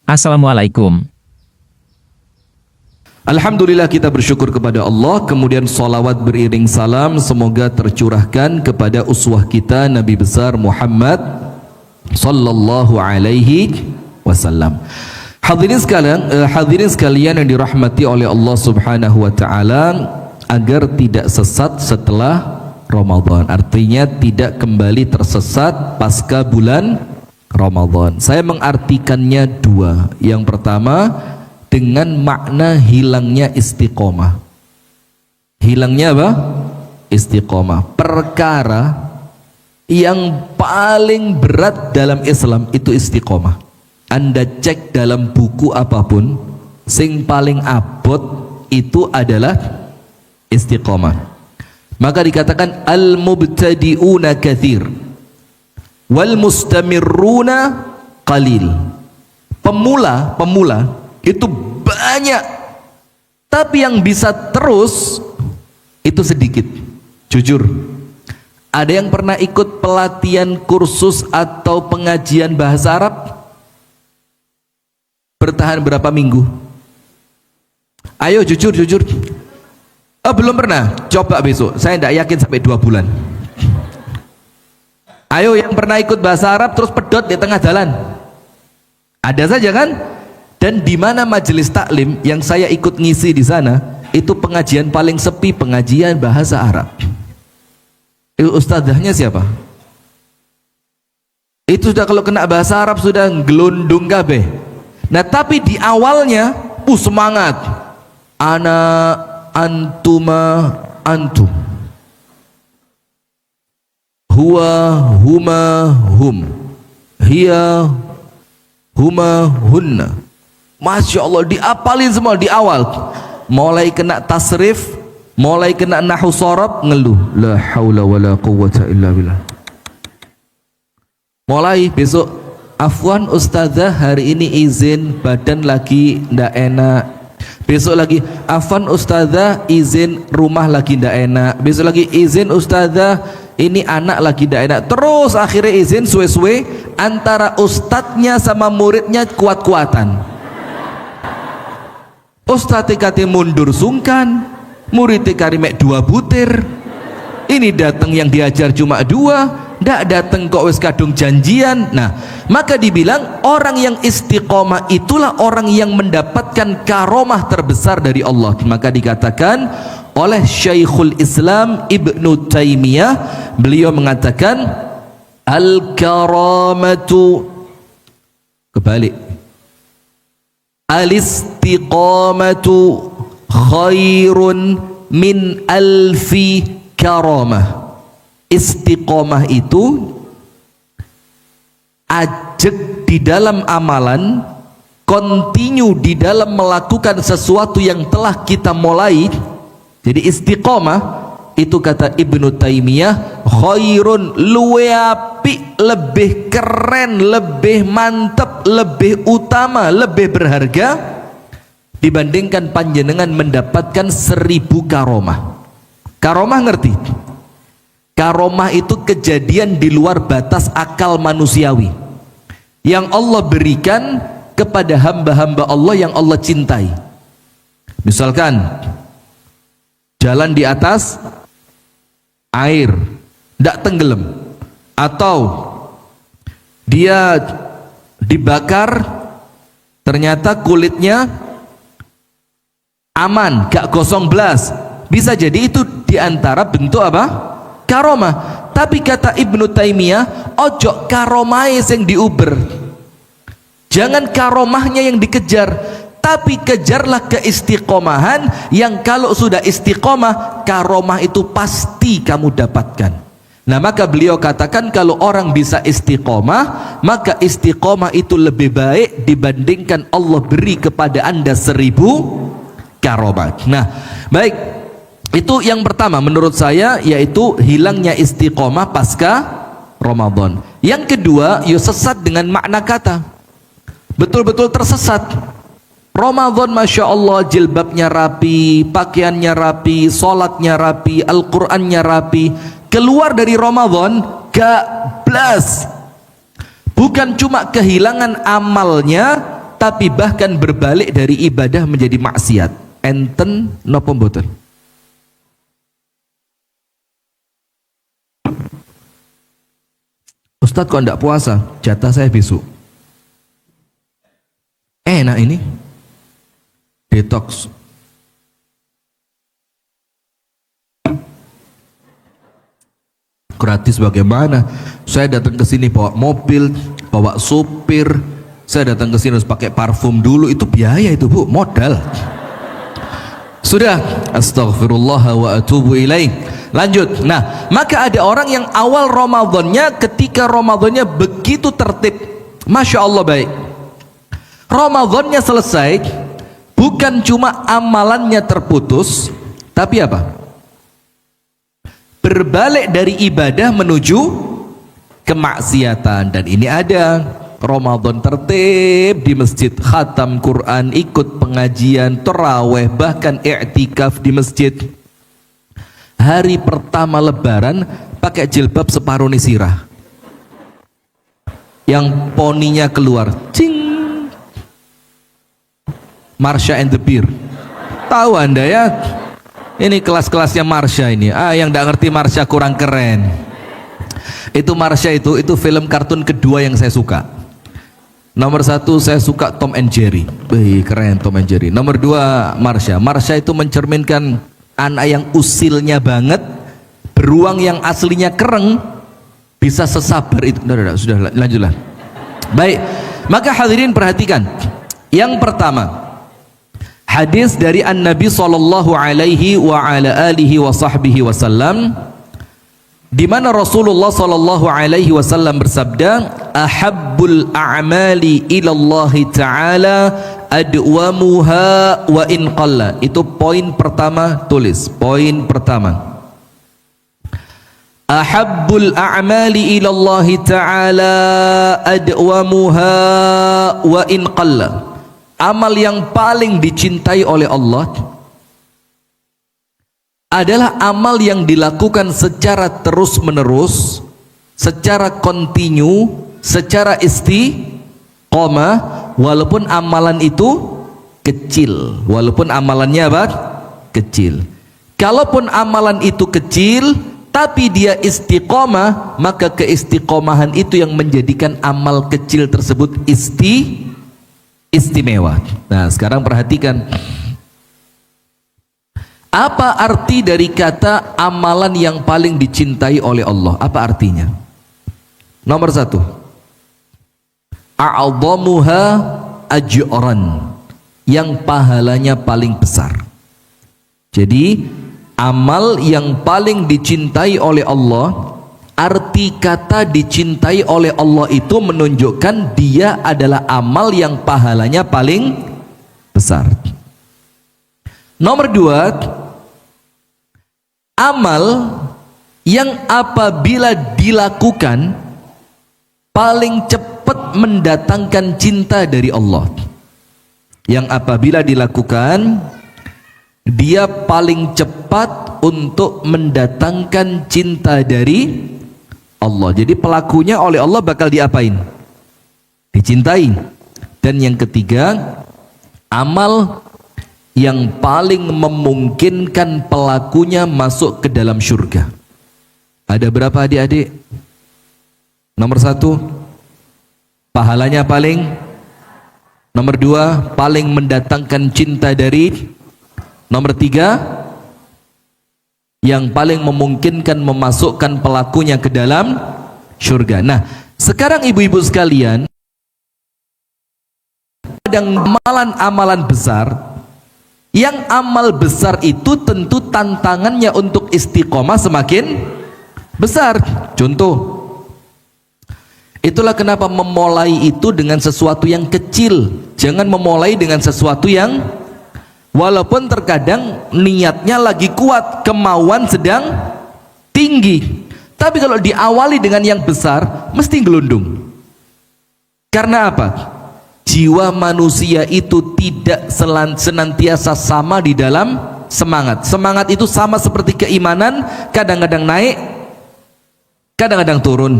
Assalamualaikum. Alhamdulillah, kita bersyukur kepada Allah. Kemudian salawat beriring salam semoga tercurahkan kepada uswah kita Nabi besar Muhammad sallallahu alaihi wasallam. Hadirin sekalian yang dirahmati oleh Allah Subhanahu wa taala, agar tidak sesat setelah Ramadan, artinya tidak kembali tersesat pasca bulan Ramadan. Saya mengartikannya dua. Yang pertama, dengan makna hilangnya istiqomah. Hilangnya apa? Istiqomah. Perkara yang paling berat dalam Islam itu istiqomah. Anda cek dalam buku apapun, sing paling abot itu adalah istiqomah. Maka dikatakan al-mubtadi'una kathir wal mustamirruna qalil. Pemula itu banyak, tapi yang bisa terus itu sedikit. Jujur, ada yang pernah ikut pelatihan kursus atau pengajian bahasa Arab? Bertahan berapa minggu? Ayo jujur. Oh, belum pernah? Coba besok. Saya tidak yakin sampai 2 bulan. Ayo yang pernah ikut bahasa Arab terus pedot di tengah jalan. Ada saja kan? Dan di mana majelis taklim yang saya ikut ngisi di sana, itu pengajian paling sepi, pengajian bahasa Arab. Itu ustadzahnya siapa? Itu sudah kalau kena bahasa Arab sudah gelundung kabeh. Nah, tapi di awalnya semangat. Ana antuma antum. Huwa huma hum. Hiya huma hunna. Masya Allah, diapalin semua di awal. Mulai kena tasrif, mulai kena nahu sorob, ngeluh la haula wala quwwata illa billah. Mulai besok, afwan ustazah hari ini izin badan lagi ndak enak. Besok lagi, afwan ustazah izin rumah lagi ndak enak. Besok lagi izin ustazah ini anak lagi ndak enak. Terus akhirnya izin suwe-suwe, antara ustadznya sama muridnya kuat-kuatan. Ustadz kate mundur sungkan, murid karimek 2 butir. Ini datang yang diajar cuma 2, ndak datang kok wis kadung janjian. Nah, maka dibilang orang yang istiqomah itulah orang yang mendapatkan karomah terbesar dari Allah. Maka dikatakan oleh Syekhul Islam Ibnu Taimiyah, beliau mengatakan al-karamatu, kebalik, al-istiqamatu khairun min alfi karamah. Istiqomah itu ajek di dalam amalan, continue di dalam melakukan sesuatu yang telah kita mulai. Jadi istiqomah itu kata Ibnu Taimiyah khairun, luwe api, lebih keren, lebih mantep, lebih utama, lebih berharga dibandingkan panjenengan mendapatkan 1000 karomah. Karomah ngerti? Karomah itu kejadian di luar batas akal manusiawi yang Allah berikan kepada hamba-hamba Allah yang Allah cintai. Misalkan jalan di atas air, tidak tenggelam, atau dia dibakar ternyata kulitnya aman, gak gosong belas. Bisa jadi itu diantara bentuk apa? Karomah. Tapi kata Ibnu Taimiyah, ojo karomahnya yang diuber, jangan karomahnya yang dikejar, tapi kejarlah keistiqomahan yang kalau sudah istiqomah, karomah itu pasti kamu dapatkan. Nah, maka beliau katakan kalau orang bisa istiqomah, maka istiqomah itu lebih baik dibandingkan Allah beri kepada Anda 1000 karomah. Nah, baik, itu yang pertama menurut saya, yaitu hilangnya istiqomah pasca Ramadan. Yang kedua, sesat dengan makna kata, betul-betul tersesat. Ramadan Masya Allah jilbabnya rapi, pakaiannya rapi, sholatnya rapi, Al-Qurannya rapi. Keluar dari Ramadan gak blas. Bukan cuma kehilangan amalnya, tapi bahkan berbalik dari ibadah menjadi maksiat. Enten napa mboten? Ustadz kok enggak puasa? Jatah saya besok. Enak ini. Detox. Gratis bagaimana? Saya datang ke sini bawa mobil, bawa supir. Saya datang ke sini harus pakai parfum dulu. Itu biaya itu, Bu, modal. Sudah, astaghfirullah wa atubu ilaih. Lanjut. Nah, maka ada orang yang awal Ramadannya, ketika Ramadannya begitu tertib, Masya Allah baik. Ramadannya selesai, bukan cuma amalannya terputus, tapi apa? Berbalik dari ibadah menuju kemaksiatan. Dan ini ada Ramadan tertib di masjid, khatam Quran, ikut pengajian, taraweh, bahkan i'tikaf di masjid. Hari pertama lebaran pakai jilbab separuh nisirah, yang poninya keluar, cing. Marsha and the Beer, tahu anda ya? Ini kelas-kelasnya Marsha ini. Yang tidak ngerti Marsha kurang keren. Itu Marsha itu film kartun kedua yang saya suka. Nomor 1 saya suka Tom and Jerry. Wih, keren Tom and Jerry. Nomor 2 Marsha. Marsha itu mencerminkan anak yang usilnya banget, beruang yang aslinya kereng, bisa sesabar itu. Sudah lanjutlah. Baik, maka hadirin perhatikan. Yang pertama, hadis dari An-Nabi sallallahu alaihi wa ala alihi wa sahbihi wasallam, di mana Rasulullah sallallahu alaihi wasallam bersabda, ahabbul a'mali ila Allah taala adwamuha wa in qalla. Itu poin pertama, tulis poin pertama. Ahabbul a'mali ila Allah taala adwamuha wa in qalla. Amal yang paling dicintai oleh Allah adalah amal yang dilakukan secara terus-menerus, secara kontinu, secara istiqomah, walaupun amalan itu kecil. Walaupun amalannya apa? Kecil. Kalaupun amalan itu kecil tapi dia istiqomah, maka keistiqomahan itu yang menjadikan amal kecil tersebut istimewa. Nah, sekarang perhatikan, apa arti dari kata amalan yang paling dicintai oleh Allah? Apa artinya? Nomor 1, a'dhamuha ajran, yang pahalanya paling besar. Jadi amal yang paling dicintai oleh Allah, arti kata dicintai oleh Allah itu menunjukkan dia adalah amal yang pahalanya paling besar. Nomor 2, amal yang apabila dilakukan paling cepat mendatangkan cinta dari Allah. Yang apabila dilakukan dia paling cepat untuk mendatangkan cinta dari Allah. Jadi pelakunya oleh Allah bakal diapain? Dicintai. Dan yang ketiga, amal yang paling memungkinkan pelakunya masuk ke dalam surga. Ada berapa adik-adik? Nomor 1, pahalanya paling. Nomor 2, paling mendatangkan cinta dari. Nomor 3, yang paling memungkinkan memasukkan pelakunya ke dalam surga. Nah, sekarang ibu-ibu sekalian, ada amalan-amalan besar, yang amal besar itu tentu tantangannya untuk istiqomah semakin besar. Contoh, itulah kenapa memulai itu dengan sesuatu yang kecil. Jangan memulai dengan sesuatu yang, walaupun terkadang niatnya lagi kuat, kemauan sedang tinggi, tapi kalau diawali dengan yang besar mesti gelundung. Karena apa? Jiwa manusia itu tidak senantiasa sama di dalam semangat. Semangat itu sama seperti keimanan, kadang-kadang naik, kadang-kadang turun.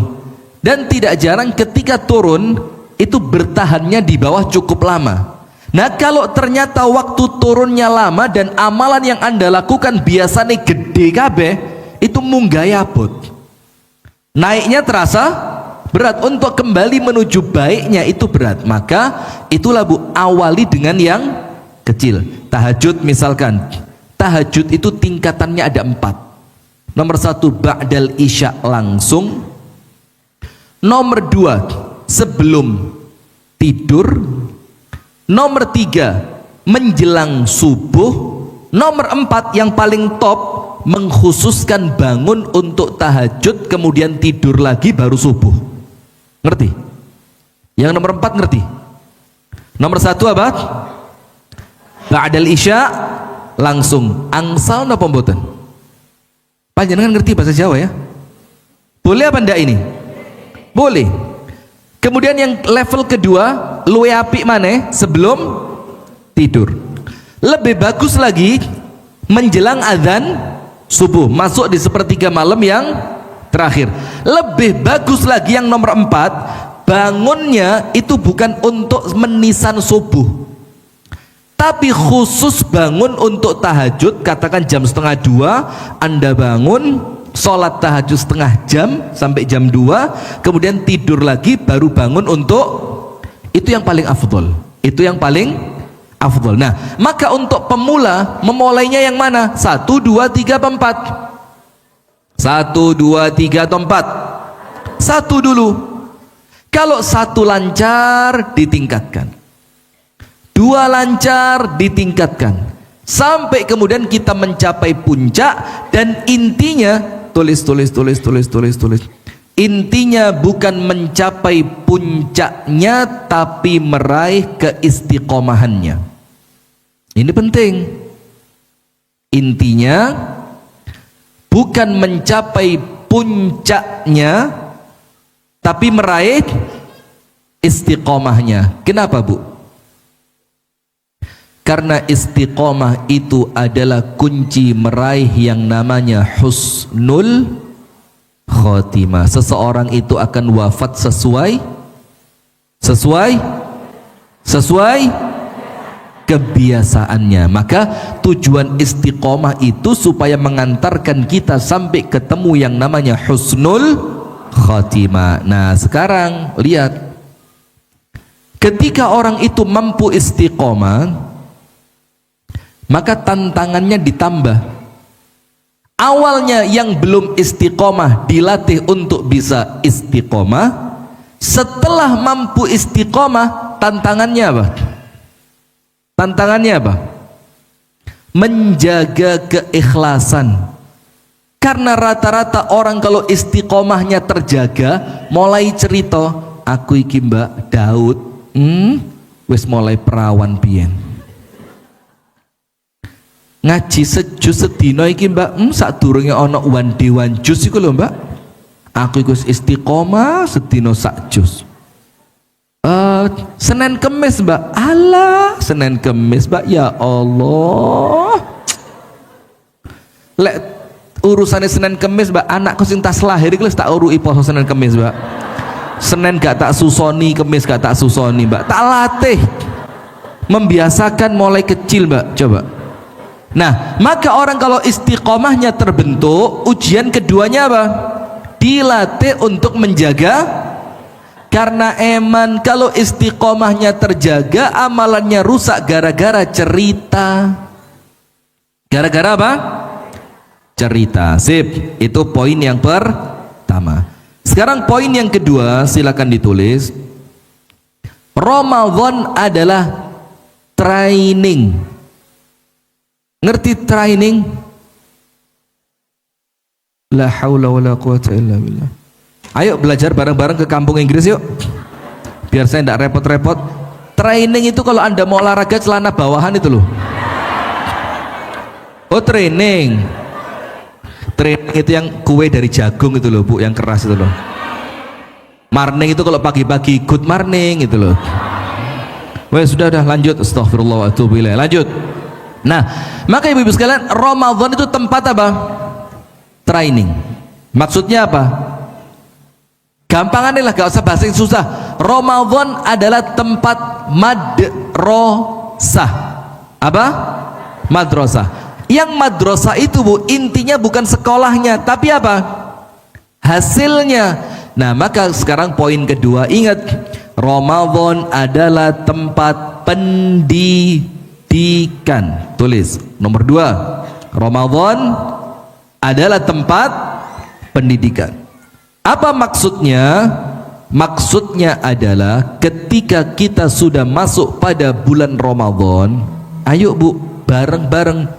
Dan tidak jarang ketika turun itu bertahannya di bawah cukup lama. Nah kalau ternyata waktu turunnya lama dan amalan yang Anda lakukan biasanya gede kabeh, itu munggah abot, naiknya terasa berat, untuk kembali menuju baiknya itu berat. Maka itulah Bu, awali dengan yang kecil. Tahajud misalkan, tahajud itu tingkatannya ada 4. Nomor 1 ba'dal isya langsung, nomor 2 sebelum tidur, nomor 3 menjelang subuh, nomor 4 yang paling top mengkhususkan bangun untuk tahajud kemudian tidur lagi baru subuh. Ngerti? Yang nomor 4 ngerti? Nomor 1 apa? Ba'dal isya langsung. Angsal napa mboten? Panjenengan ngerti bahasa Jawa ya? Boleh apa ndak ini? Boleh. Kemudian yang level kedua, luwe apik maneh sebelum tidur. Lebih bagus lagi menjelang azan subuh, masuk di sepertiga malam yang terakhir. Lebih bagus lagi yang nomor 4, bangunnya itu bukan untuk menisan subuh, tapi khusus bangun untuk tahajud. Katakan jam 1:30 Anda bangun, sholat tahajud setengah jam sampai jam 2, kemudian tidur lagi baru bangun untuk itu yang paling afdol. Itu yang paling afdol. Nah, maka untuk pemula memulainya yang mana? 1, 2, 3, 4. 1, 2, 3 atau 4? 1 dulu. Kalau 1 lancar ditingkatkan, 2 lancar ditingkatkan, sampai kemudian kita mencapai puncak. Dan intinya tulis. Intinya bukan mencapai puncaknya, tapi meraih keistiqomahannya. Ini penting. Intinya bukan mencapai puncaknya, tapi meraih istiqomahnya. Kenapa Bu? Karena istiqomah itu adalah kunci meraih yang namanya husnul khotimah. Seseorang itu akan wafat sesuai kebiasaannya. Maka tujuan istiqomah itu supaya mengantarkan kita sampai ketemu yang namanya husnul khotimah. Nah sekarang lihat, ketika orang itu mampu istiqomah, maka tantangannya ditambah. Awalnya yang belum istiqomah dilatih untuk bisa istiqomah. Setelah mampu istiqomah, tantangannya apa? Tantangannya apa? Menjaga keikhlasan. Karena rata-rata orang kalau istiqomahnya terjaga, mulai cerita, aku iki Mbak Daud, wis mulai perawan biyen. Ngaji sejus sedina iki Mbak, sadurunge ana one day one jus iku lho Mbak, aku iku istiqomah sedina sak jus. Senin Kemis Mbak, alah Senin Kemis Mbak, ya Allah, lek urusannya Senin Kemis Mbak, anakku sing tas lahir iku tak urui poso Senin Kemis Mbak. Senin gak tak susoni, Kemis gak tak susoni Mbak, tak latih, membiasakan mulai kecil Mbak. Coba. Nah, maka orang kalau istiqomahnya terbentuk, ujian keduanya apa? Dilatih untuk menjaga. Karena eman kalau istiqomahnya terjaga, amalannya rusak gara-gara cerita. Gara-gara apa? Cerita. Sip, itu poin yang pertama. Sekarang poin yang kedua, silakan ditulis. Ramadan adalah training. Ngerti training? La haula wala quwata illa billah. Ayo belajar bareng-bareng ke kampung Inggris yuk, biar saya tidak repot-repot. Training itu kalau Anda mau olahraga celana bawahan itu loh. Oh training. Training itu yang kue dari jagung itu loh Bu, yang keras itu loh. Morning itu kalau pagi-pagi good morning itu loh. Wah sudah lanjut. Astagfirullah wa atubu ilaih. Lanjut. Nah, maka ibu-ibu sekalian, Ramadan itu tempat apa? Training. Maksudnya apa? Gampangannya lah, gak usah bahasa yang susah. Ramadan adalah tempat madrasah. Apa? Madrasah. Yang madrasah itu Bu, intinya bukan sekolahnya, tapi apa? Hasilnya. Nah, maka sekarang poin kedua, ingat, Ramadan adalah tempat pendidikan. Tulis nomor 2, Ramadan adalah tempat pendidikan. Apa maksudnya? Maksudnya adalah ketika kita sudah masuk pada bulan Ramadan, ayo Bu, bareng-bareng,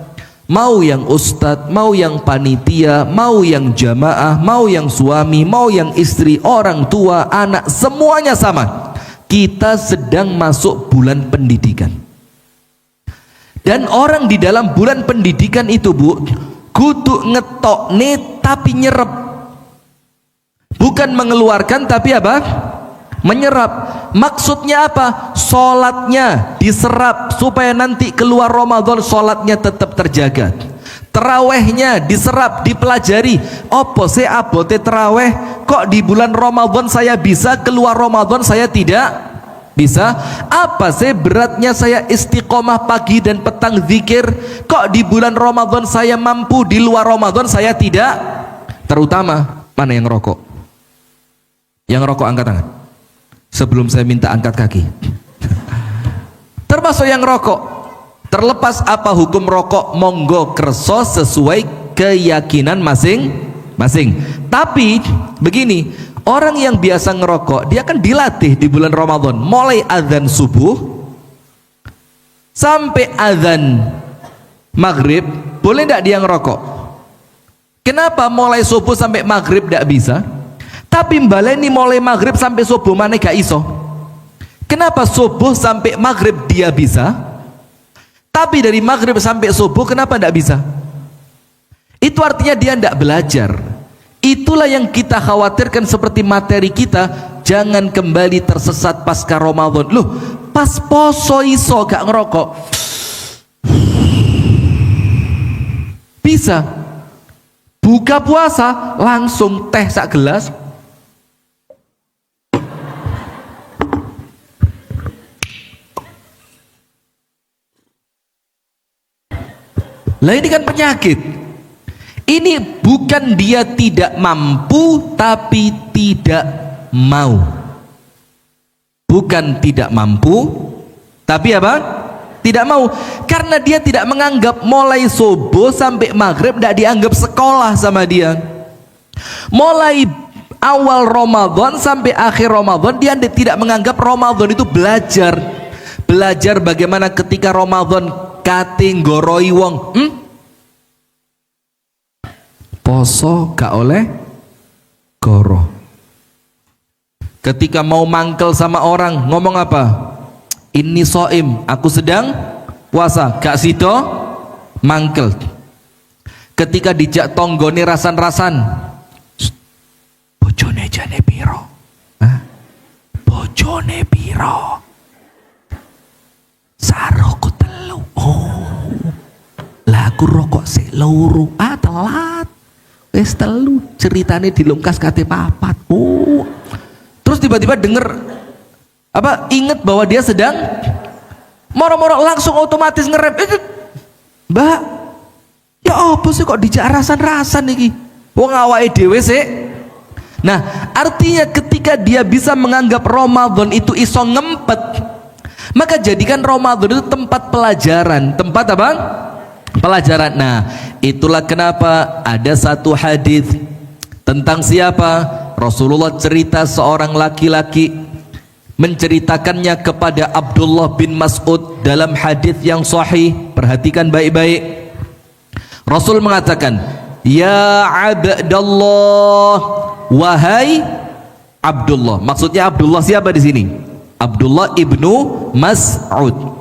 mau yang ustadz, mau yang panitia, mau yang jamaah, mau yang suami, mau yang istri, orang tua, anak, semuanya sama. Kita sedang masuk bulan pendidikan. Dan orang di dalam bulan pendidikan itu Bu, kudu ngetokne tapi nyerep. Bukan mengeluarkan tapi apa? Menyerap. Maksudnya apa? Sholatnya diserap supaya nanti keluar Ramadan sholatnya tetap terjaga. Terawihnya diserap, dipelajari. Opo sih abote terawih? Kok di bulan Ramadan saya bisa, keluar Ramadan saya tidak bisa? Apa sih beratnya saya istiqomah pagi dan petang zikir? Kok di bulan Ramadan saya mampu, di luar Ramadan saya tidak? Terutama mana yang rokok? Yang rokok angkat tangan sebelum saya minta angkat kaki. Termasuk yang rokok, terlepas apa hukum rokok, monggo kerso sesuai keyakinan masing-masing. Tapi begini, orang yang biasa ngerokok dia kan dilatih di bulan Ramadan, mulai azan subuh sampai azan maghrib boleh tidak dia ngerokok? Kenapa mulai subuh sampai maghrib tidak bisa? Tapi mbaleni mulai maghrib sampai subuh mana gak iso? Kenapa subuh sampai maghrib dia bisa, tapi dari maghrib sampai subuh kenapa tidak bisa? Itu artinya dia tidak belajar. Itulah yang kita khawatirkan, seperti materi kita, jangan kembali tersesat pasca Ramadan. Loh, pas poso iso gak ngerokok? Bisa. Buka puasa langsung teh sak gelas. Lah ini kan penyakit. Ini bukan dia tidak mampu, tapi tidak mau. Bukan tidak mampu, tapi apa? Tidak mau. Karena dia tidak menganggap mulai subuh sampai maghrib tidak dianggap sekolah sama dia. Mulai awal Ramadan sampai akhir Ramadan dia tidak menganggap Ramadan itu belajar. Belajar bagaimana ketika Ramadan kate nggoroi wong, poso gak oleh goro. Ketika mau mangkel sama orang ngomong apa? Ini soim, aku sedang puasa, gak sido mangkel. Ketika dijak tonggone rasan-rasan, bojone jane piro? Bojone piro? Saroku telu. Oh, lah aku rokok sik loro. Telat. Wis telu, ceritane dilungkas kate papat. Oh. Terus tiba-tiba denger apa? Ingat bahwa dia sedang moro-moro langsung otomatis ngerem. Mbak, ya apa sih kok dijak rasan-rasan iki? Wong awake dhewe sik. Nah, artinya ketika dia bisa menganggap Ramadan itu iso ngempet, maka jadikan Ramadan itu tempat pelajaran. Tempat apa? Pelajaran. Nah, itulah kenapa ada satu hadis tentang siapa? Rasulullah cerita seorang laki-laki menceritakannya kepada Abdullah bin Mas'ud dalam hadis yang sahih. Perhatikan baik-baik. Rasul mengatakan, "Ya Abdullah, wahai Abdullah." Maksudnya Abdullah siapa di sini? Abdullah ibnu Mas'ud.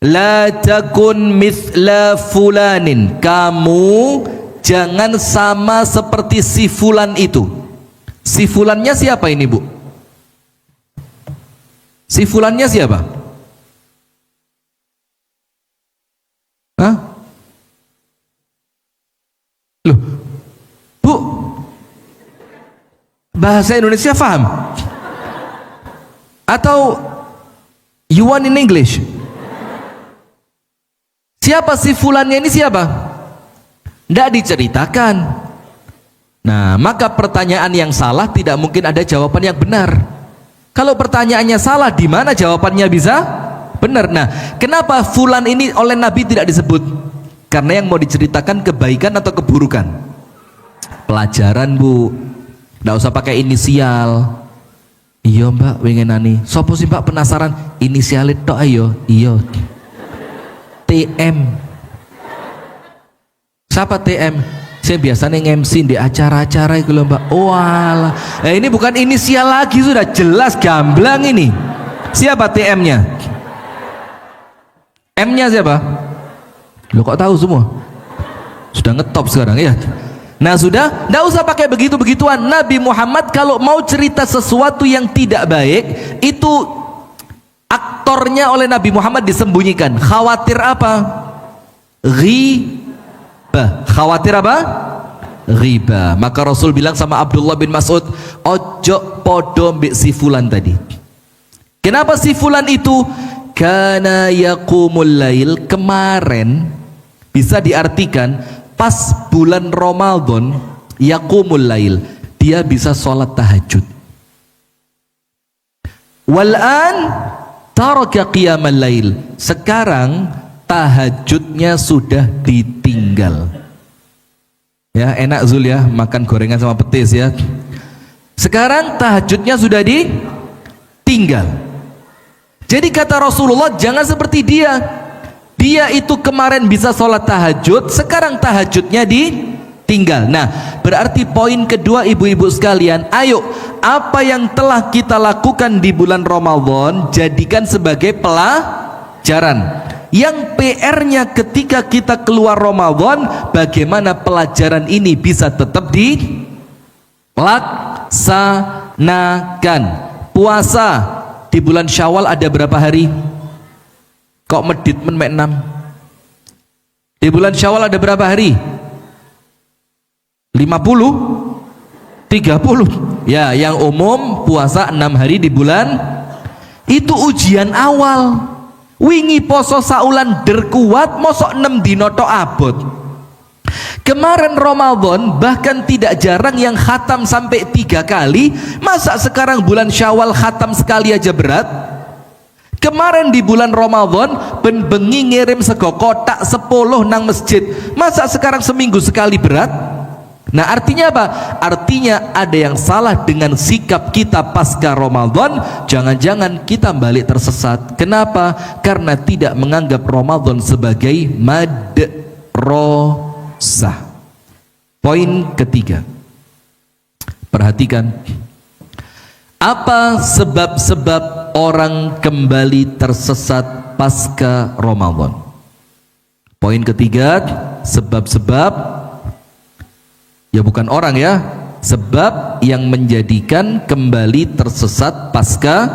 La takun mithla fulanin. Kamu jangan sama seperti si fulan itu. Si fulannya siapa ini, Bu? Si fulannya siapa? Hah? Loh, Bu, bahasa Indonesia paham? Atau you want in English? Siapa si fulannya ini siapa? Tidak diceritakan. Nah, maka pertanyaan yang salah tidak mungkin ada jawaban yang benar. Kalau pertanyaannya salah, di mana jawabannya bisa benar? Nah, kenapa fulan ini oleh Nabi tidak disebut? Karena yang mau diceritakan kebaikan atau keburukan? Pelajaran, Bu. Tidak usah pakai inisial. Iya mbak, pengenani. Sopo sih mbak penasaran? Inisialit tok ayo. Iya. TM. Siapa TM? Saya biasanya MC di acara-acara itu loh mbak. Walah. Ini bukan inisial lagi, sudah jelas gamblang ini. Siapa TM-nya? M-nya siapa? Lo kok tahu semua? Sudah ngetop sekarang ya. Nah sudah, tidak usah pakai begitu-begituan. Nabi Muhammad kalau mau cerita sesuatu yang tidak baik, itu aktornya oleh Nabi Muhammad disembunyikan. Khawatir apa? Ghibah. Khawatir apa? Ghibah. Maka Rasul bilang sama Abdullah bin Mas'ud, ojo podo mbek si fulan tadi. Kenapa si fulan itu? Kana yaqumul lail. Kemarin bisa diartikan pas bulan Ramadan, yaqumul lail, dia bisa sholat tahajud. Wal'an taraka qiyamal lail. Sekarang tahajudnya sudah ditinggal. Ya, enak Zul ya, makan gorengan sama petis ya. Sekarang tahajudnya sudah ditinggal. Jadi kata Rasulullah, jangan seperti dia. Dia itu kemarin bisa sholat tahajud, sekarang tahajudnya ditinggal. Nah, berarti poin kedua ibu-ibu sekalian, ayo, apa yang telah kita lakukan di bulan Ramadan, jadikan sebagai pelajaran. Yang PR-nya ketika kita keluar Ramadan, bagaimana pelajaran ini bisa tetap dilaksanakan. Puasa di bulan Syawal ada berapa hari? Kok medit men 6? Di bulan Syawal ada berapa hari? 50? 30? Ya, yang umum puasa 6 hari di bulan. Itu ujian awal. Wingi poso saulan derkuat, mosok 6 dino tok abot. Kemarin Ramadan bahkan tidak jarang yang khatam sampai 3 kali. Masa sekarang bulan Syawal khatam sekali aja berat? Kemarin di bulan Ramadan bengi ngirim sego kotak 10 nang masjid. Masa sekarang seminggu sekali berat? Nah, artinya apa? Artinya ada yang salah dengan sikap kita pasca Ramadan. Jangan-jangan kita balik tersesat. Kenapa? Karena tidak menganggap Ramadan sebagai madrasah. Poin ketiga. Perhatikan. Apa sebab-sebab orang kembali tersesat pasca Ramadan? Poin ketiga, sebab-sebab, ya bukan orang ya, sebab yang menjadikan kembali tersesat pasca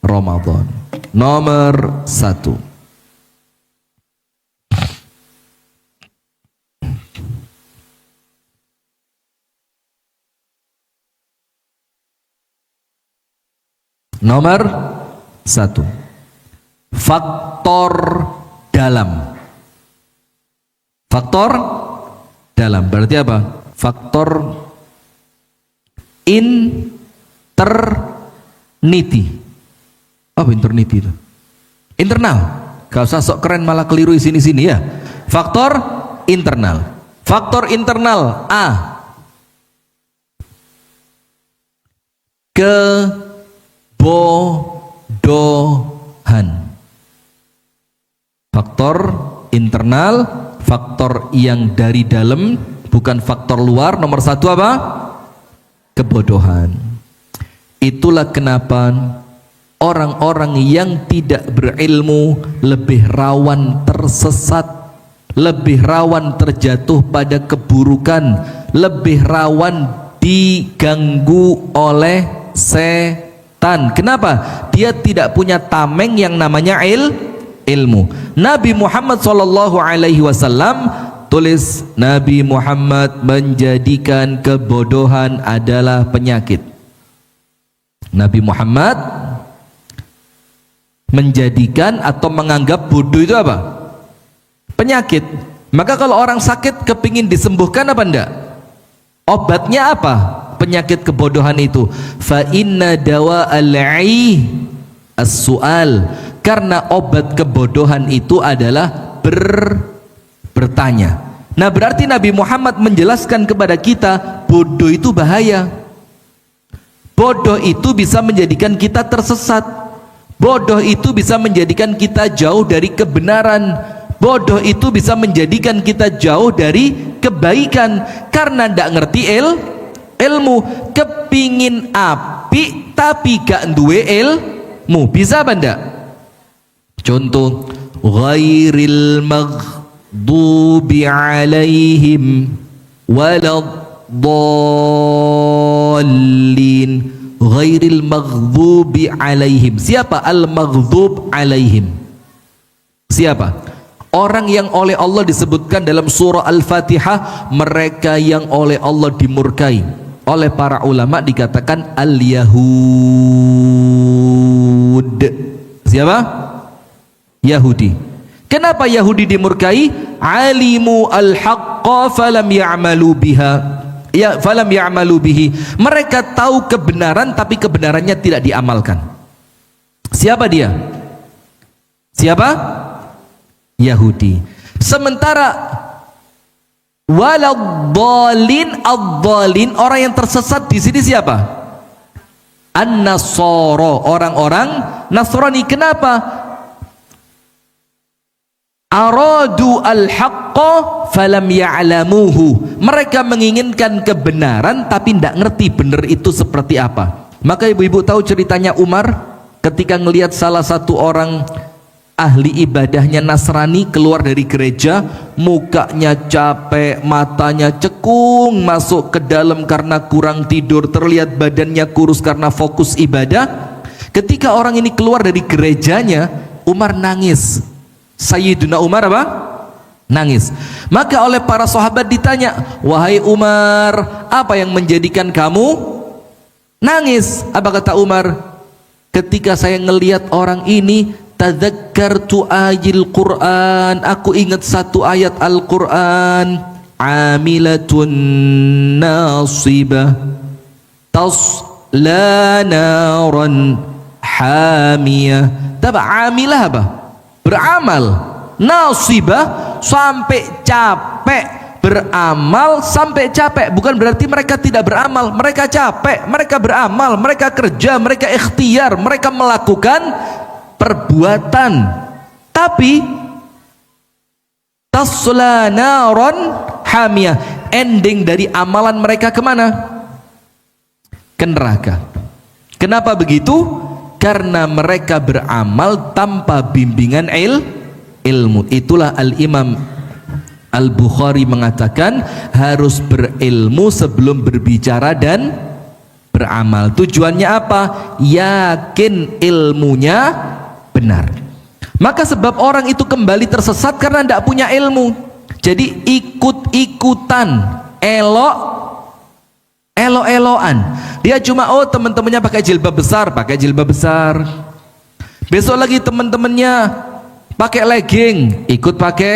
Ramadan. Nomor 1. Nomor 1, faktor dalam. Faktor dalam berarti apa? Faktor internity. Apa internity itu? Internal. Gak usah sok keren malah keliru di sini-sini ya. Faktor internal. Faktor internal A, kebodohan. Faktor internal, faktor yang dari dalam, bukan faktor luar. Nomor 1 apa? Kebodohan. Itulah kenapa orang-orang yang tidak berilmu lebih rawan tersesat, lebih rawan terjatuh pada keburukan, lebih rawan diganggu oleh setan. Kenapa? Dia tidak punya tameng yang namanya ilmu. Nabi Muhammad SAW tulis, Nabi Muhammad menjadikan kebodohan adalah penyakit. Nabi Muhammad menjadikan atau menganggap bodoh itu apa? Penyakit. Maka kalau orang sakit kepingin disembuhkan apa enggak? Obatnya apa? Penyakit kebodohan itu. Fa inna dawa al-'i as-su'al. Karena obat kebodohan itu adalah bertanya. Nah, berarti Nabi Muhammad menjelaskan kepada kita bodoh itu bahaya. Bodoh itu bisa menjadikan kita tersesat. Bodoh itu bisa menjadikan kita jauh dari kebenaran. Bodoh itu bisa menjadikan kita jauh dari kebaikan karena tidak ngerti ilmu. Kepingin api tapi gak duwe ilmu, bisa apa ndak? Contoh, ghairil maghdubi alaihim waladdallin. Ghairil maghdubi alaihim. Siapa al-maghdub alaihim? Siapa? Orang yang oleh Allah disebutkan dalam surah Al-Fatihah, mereka yang oleh Allah dimurkai. Oleh para ulama dikatakan al-Yahud. Siapa? Yahudi. Kenapa Yahudi dimurkai? Alimu al-haqqa falam ya'malu biha. Ya, falam ya'malu bihi. Mereka tahu kebenaran tapi kebenarannya tidak diamalkan. Siapa dia? Siapa? Yahudi. Sementara waladdallin, ad-dallin, orang yang tersesat di sini siapa? An-Nasara, orang-orang Nasrani. Kenapa? Aradu al-haqqa falam ya'lamuhu. Mereka menginginkan kebenaran tapi tidak ngerti benar itu seperti apa. Maka ibu-ibu tahu ceritanya Umar ketika ngelihat salah satu orang ahli ibadahnya Nasrani keluar dari gereja, mukanya capek, matanya cekung, masuk ke dalam karena kurang tidur, terlihat badannya kurus karena fokus ibadah. Ketika orang ini keluar dari gerejanya, Umar nangis. Sayyiduna Umar apa? Nangis. Maka oleh para sahabat ditanya, wahai Umar, apa yang menjadikan kamu nangis? Apa kata Umar? Ketika saya ngelihat orang ini, tadzakkartu ayil Quran, aku ingat satu ayat Al-Quran, amilatun nasibah tasla naran hamiyah. Amilah apa? Beramal. Nasibah, sampai capek. Beramal sampai capek. Bukan berarti mereka tidak beramal, mereka capek, mereka beramal, mereka kerja, mereka ikhtiar, mereka melakukan perbuatan, tapi tasla naron hamiyah, ending dari amalan mereka kemana? Ke neraka. Kenapa begitu? Karena mereka beramal tanpa bimbingan ilmu. Itulah Al-Imam Al-Bukhari mengatakan harus berilmu sebelum berbicara dan beramal. Tujuannya apa? Yakin ilmunya benar. Maka sebab orang itu kembali tersesat karena tidak punya ilmu. Jadi ikut-ikutan, elok-elokan. Dia cuma, oh teman-temannya pakai jilbab besar, pakai jilbab besar. Besok lagi teman-temannya pakai legging, ikut pakai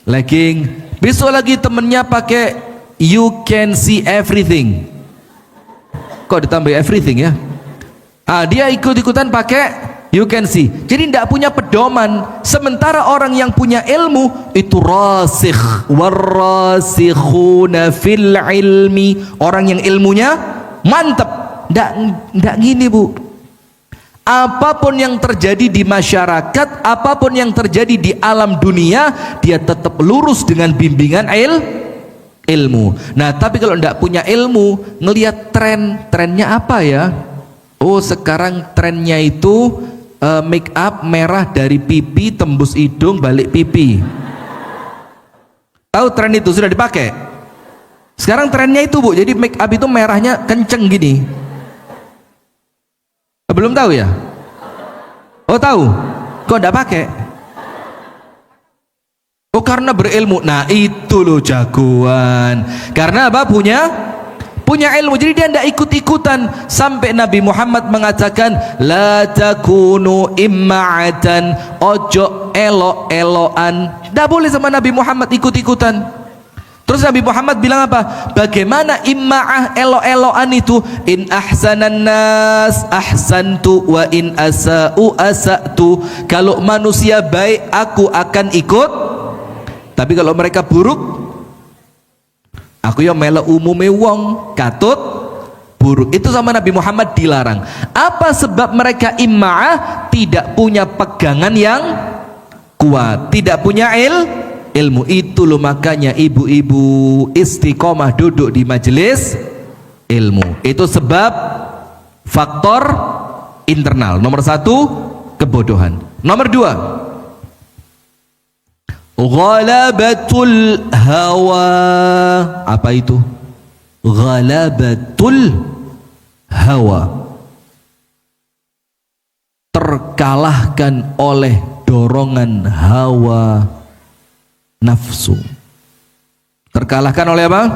legging. Besok lagi temennya pakai you can see everything. Kok ditambah everything ya? Dia ikut-ikutan pakai you can see. Jadi tidak punya pedoman. Sementara orang yang punya ilmu itu rasikh, warrasikhuna fil ilmi, orang yang ilmunya mantap. Tidak gini bu, apapun yang terjadi di masyarakat, apapun yang terjadi di alam dunia, dia tetap lurus dengan bimbingan ilmu. Nah tapi kalau tidak punya ilmu, ngelihat trennya apa ya? Oh sekarang trennya itu make up merah dari pipi tembus hidung balik pipi. Tahu tren itu sudah dipakai? Sekarang trennya itu bu, jadi make up itu merahnya kenceng gini. Belum tahu ya? Oh tahu? Kok enggak pakai? Oh karena berilmu. Nah itu loh jagoan. Karena apa? Punya punya ilmu, jadi dia tidak ikut-ikutan. Sampai Nabi Muhammad mengatakan, la takunu imma'atan, ojo elo-eloan. Tidak boleh sama Nabi Muhammad ikut-ikutan. Terus Nabi Muhammad bilang apa? Bagaimana imma'ah, elo-eloan itu? In ahsanan nas ahsantu wa in asa'u asa'tu. Kalau manusia baik aku akan ikut, tapi kalau mereka buruk aku yang melo umume wong, katut buruk. Itu sama Nabi Muhammad dilarang. Apa sebab mereka imma'ah? Tidak punya pegangan yang kuat, tidak punya ilmu. Itu loh makanya ibu-ibu istiqomah duduk di majelis ilmu. Itu sebab faktor internal. Nomor satu, kebodohan. Nomor dua, ghalabatul hawa. Apa itu? Ghalabatul hawa, terkalahkan oleh dorongan hawa nafsu. Terkalahkan oleh apa?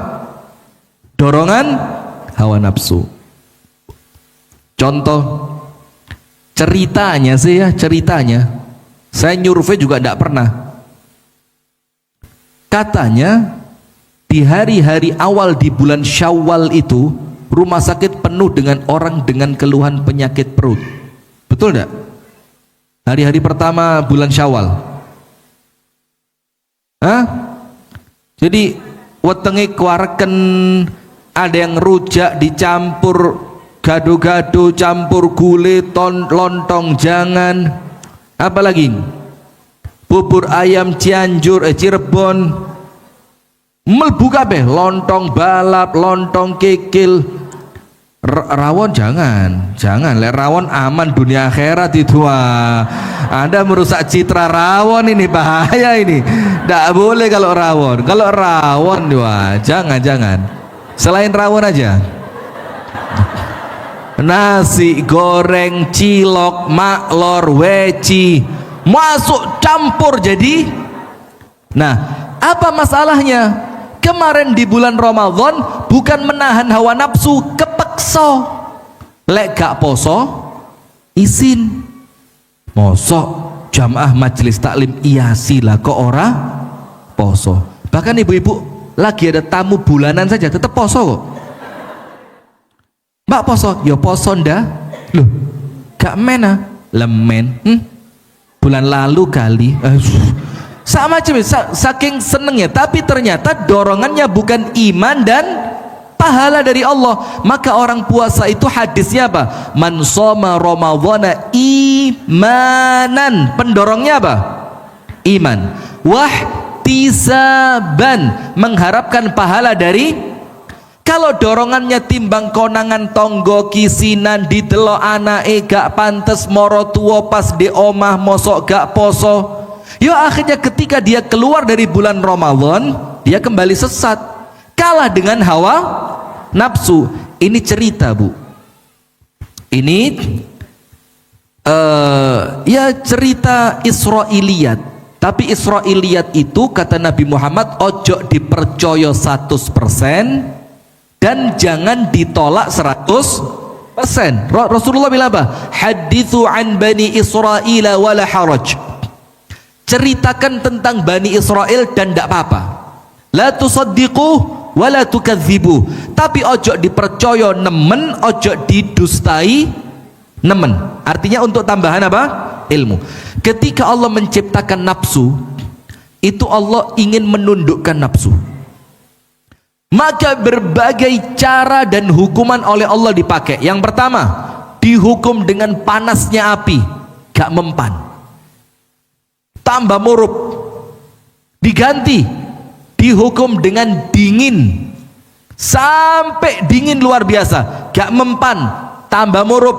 Dorongan hawa nafsu. Contoh ceritanya sih ya, ceritanya saya nyurvei juga tidak pernah. Katanya di hari-hari awal di bulan Syawal itu rumah sakit penuh dengan orang dengan keluhan penyakit perut. Betul tidak? Hari-hari pertama bulan Syawal. Hah? Jadi wetenge kuareken, ada yang rujak dicampur gado-gado, campur gule, lontong jangan, apalagi bubur ayam Cianjur, Cirebon, melbu kabeh, lontong balap, lontong kikil. Rawon jangan, lek rawon aman dunia akhirat itu. Anda merusak citra rawon, ini bahaya ini. Tidak boleh kalau rawon. Kalau rawon jangan. Selain rawon aja. Nasi goreng, cilok, maklor, weci, masuk campur jadi. Nah, apa masalahnya? Kemarin di bulan Ramadan bukan menahan hawa nafsu, kepeksa. Lek gak poso izin. Mosok jamaah majelis taklim iya sila kok ora poso. Bahkan ibu-ibu lagi ada tamu bulanan saja tetap poso kok. Mbak poso, ya poso ndak? Loh, gak mena, lemen. Bulan lalu kali. Sama aja, saking senengnya, tapi ternyata dorongannya bukan iman dan pahala dari Allah. Maka orang puasa itu hadisnya apa? Man shoma ramadhana imanan, pendorongnya apa? Iman. Wahtisaban, mengharapkan pahala dari. Kalau dorongannya timbang konangan tonggo kisinan didelok anake gak pantes moro tuwa pas di omah mosok gak poso. Yo akhirnya ketika dia keluar dari bulan Ramadan, dia kembali sesat, kalah dengan hawa nafsu. Ini cerita, Bu. Ini ya cerita Israiliyat. Tapi Israiliyat itu kata Nabi Muhammad ojo dipercaya 100% dan jangan ditolak 100%. Rasulullah bilang apa? Hadithu an bani Israila wala haraj. Ceritakan tentang Bani Israel dan tidak apa-apa. La tusaddiqu wa la tukadzibu. Tapi ojo dipercaya nemen, ojo didustai nemen. Artinya untuk tambahan apa? Ilmu. Ketika Allah menciptakan nafsu, itu Allah ingin menundukkan nafsu. Maka berbagai cara dan hukuman oleh Allah dipakai. Yang pertama, dihukum dengan panasnya api, gak mempan. Tambah murup, diganti dihukum dengan dingin sampai dingin luar biasa, gak mempan, tambah murup.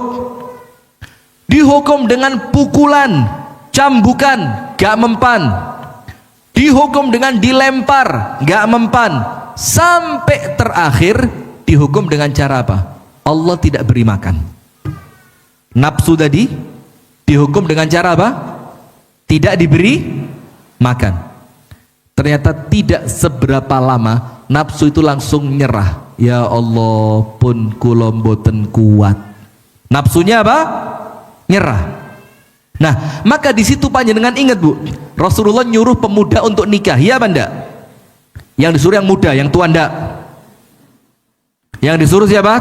Dihukum dengan pukulan, cambukan, gak mempan. Dihukum dengan dilempar, gak mempan. Sampai terakhir dihukum dengan cara apa? Allah tidak beri makan. Nafsu tadi dihukum dengan cara apa? Tidak diberi makan. Ternyata tidak seberapa lama nafsu itu langsung nyerah. Ya Allah, pun kula mboten kuat. Nafsunya apa? Nyerah. Nah, maka di situ panjenengan ingat Bu, Rasulullah nyuruh pemuda untuk nikah, ya apa enggak? Yang disuruh yang muda, yang tua enggak? Yang disuruh siapa?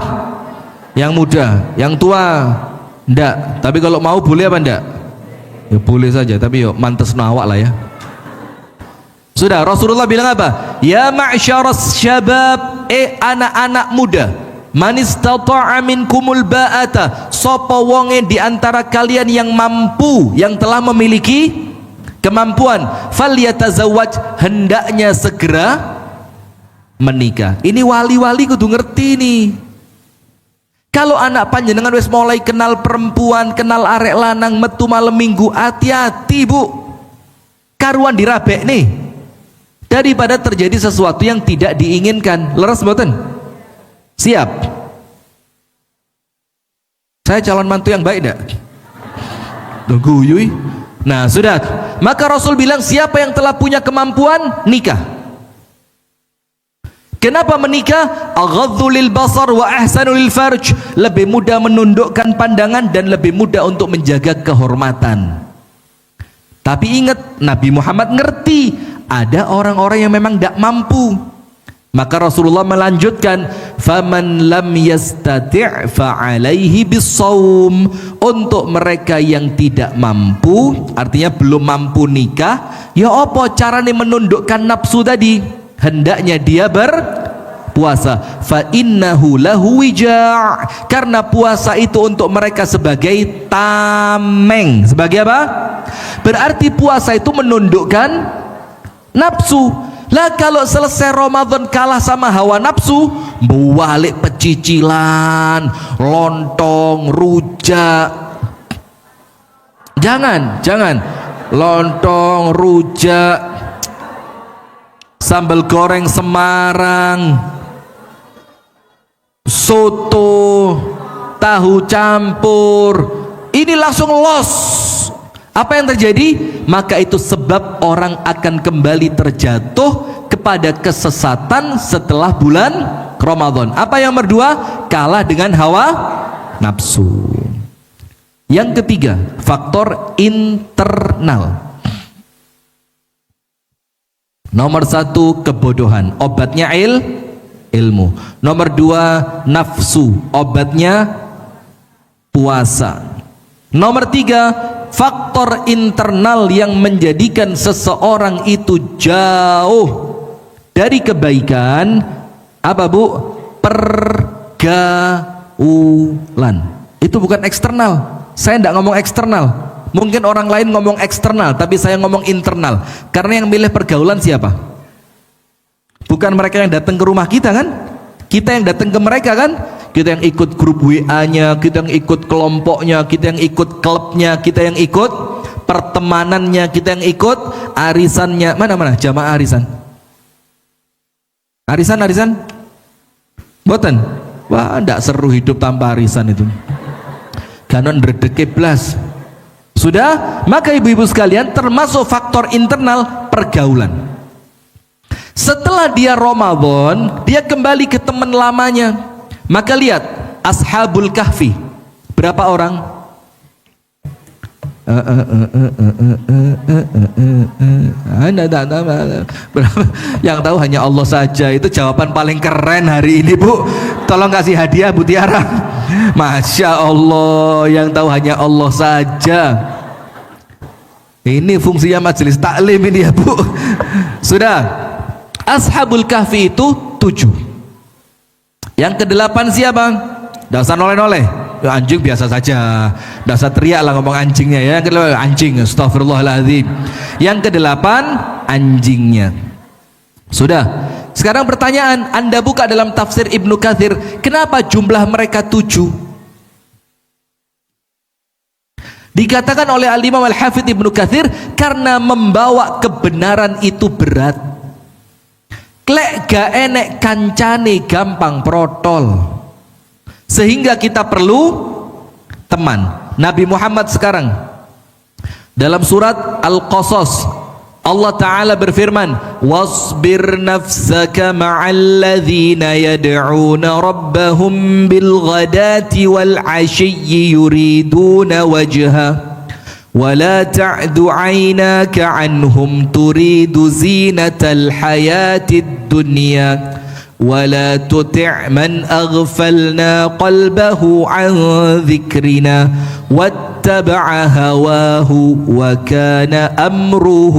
Yang muda, yang tua enggak. Tapi kalau mau boleh apa enggak? Ya boleh saja, tapi yuk mantes nawak lah ya. Sudah, Rasulullah bilang apa? Ya ma'syaras syabab, anak-anak muda, man istata'a minkumul ba'ata, sapa wonge di antara kalian yang mampu, yang telah memiliki kemampuan, falyatazawwaj, hendaknya segera menikah. Ini wali-wali kudu ngerti nih. Kalau anak panjenengan wis mulai kenal perempuan, kenal arek lanang, metu malam minggu, hati-hati Bu, karuan dirabek nih, daripada terjadi sesuatu yang tidak diinginkan. Leres mboten? Siap? Saya calon mantu yang baik enggak? Guyui. Nah sudah, maka Rasul bilang siapa yang telah punya kemampuan, nikah. Kenapa menikah? Aghaddu lil basar wa ahsanu lil farj, lebih mudah menundukkan pandangan dan lebih mudah untuk menjaga kehormatan. Tapi ingat, Nabi Muhammad ngerti ada orang-orang yang memang tidak mampu. Maka Rasulullah melanjutkan, faman lam yastati' fa'alaihi bisawm, untuk mereka yang tidak mampu, artinya belum mampu nikah, ya apa caranya menundukkan nafsu tadi? Hendaknya dia berpuasa. Fa innahu lahu wija', karena puasa itu untuk mereka sebagai tameng. Sebagai apa? Berarti puasa itu menundukkan nafsu. Lah kalau selesai Ramadan kalah sama hawa nafsu, balik pecicilan, lontong, rujak. Jangan lontong, rujak, sambal goreng Semarang, soto, tahu campur, ini langsung los. Apa yang terjadi? Maka itu sebab orang akan kembali terjatuh kepada kesesatan setelah bulan Ramadan. Apa yang berdua? Kalah dengan hawa nafsu. Yang ketiga, faktor internal. Nomor satu, kebodohan, obatnya ilmu. Nomor dua, nafsu, obatnya puasa. Nomor tiga, faktor internal yang menjadikan seseorang itu jauh dari kebaikan. Apa Bu? Pergaulan. Itu bukan eksternal. Saya tidak ngomong eksternal. Mungkin orang lain ngomong eksternal, tapi saya ngomong internal. Karena yang milih pergaulan siapa? Bukan mereka yang datang ke rumah kita kan? Kita yang datang ke mereka kan? Kita yang ikut grup WA-nya, kita yang ikut kelompoknya, kita yang ikut klubnya, kita yang ikut pertemanannya, kita yang ikut arisannya. Mana jamaah arisan? Arisan? Boten? Wah, ndak seru hidup tanpa arisan itu. Kanon berdeke blas. Sudah? Maka ibu-ibu sekalian, termasuk faktor internal pergaulan. Setelah dia Ramadan, dia kembali ke teman lamanya. Maka lihat Ashabul Kahfi, berapa orang? Yang tahu hanya Allah saja. Itu jawaban paling keren hari ini Bu. Tolong kasih hadiah Bu Tiara. Masya Allah, yang tahu hanya Allah saja. Ini fungsinya majelis taklim ini ya Bu. Sudah. Ashabul Kahfi itu 7. Yang kedelapan siapa? Nggak usah noleh-noleh. Ya, anjing biasa saja. Nggak usah teriak lah ngomong anjingnya ya. Yang kedelapan anjing, astagfirullahaladzim. Yang kedelapan anjingnya. Sudah. Sekarang pertanyaan, Anda buka dalam tafsir Ibnu Katsir, kenapa jumlah mereka 7? Dikatakan oleh Al-Imam Al-Hafidz Ibnu Katsir, karena membawa kebenaran itu berat. Klek gak enek kancane gampang protol, sehingga kita perlu teman. Nabi Muhammad sekarang dalam surat Al-Qasas Allah Ta'ala berfirman, wasbir nafsaka ma'al ladzina yad'una rabbahum bil ghadati wal 'ashiyyi yuriduna wajha ولا تعد عيناك عنهم تريد زينة الحياة الدنيا ولا تطع من أغفلنا قلبه عن ذكرنا واتبع هواه وكان أمره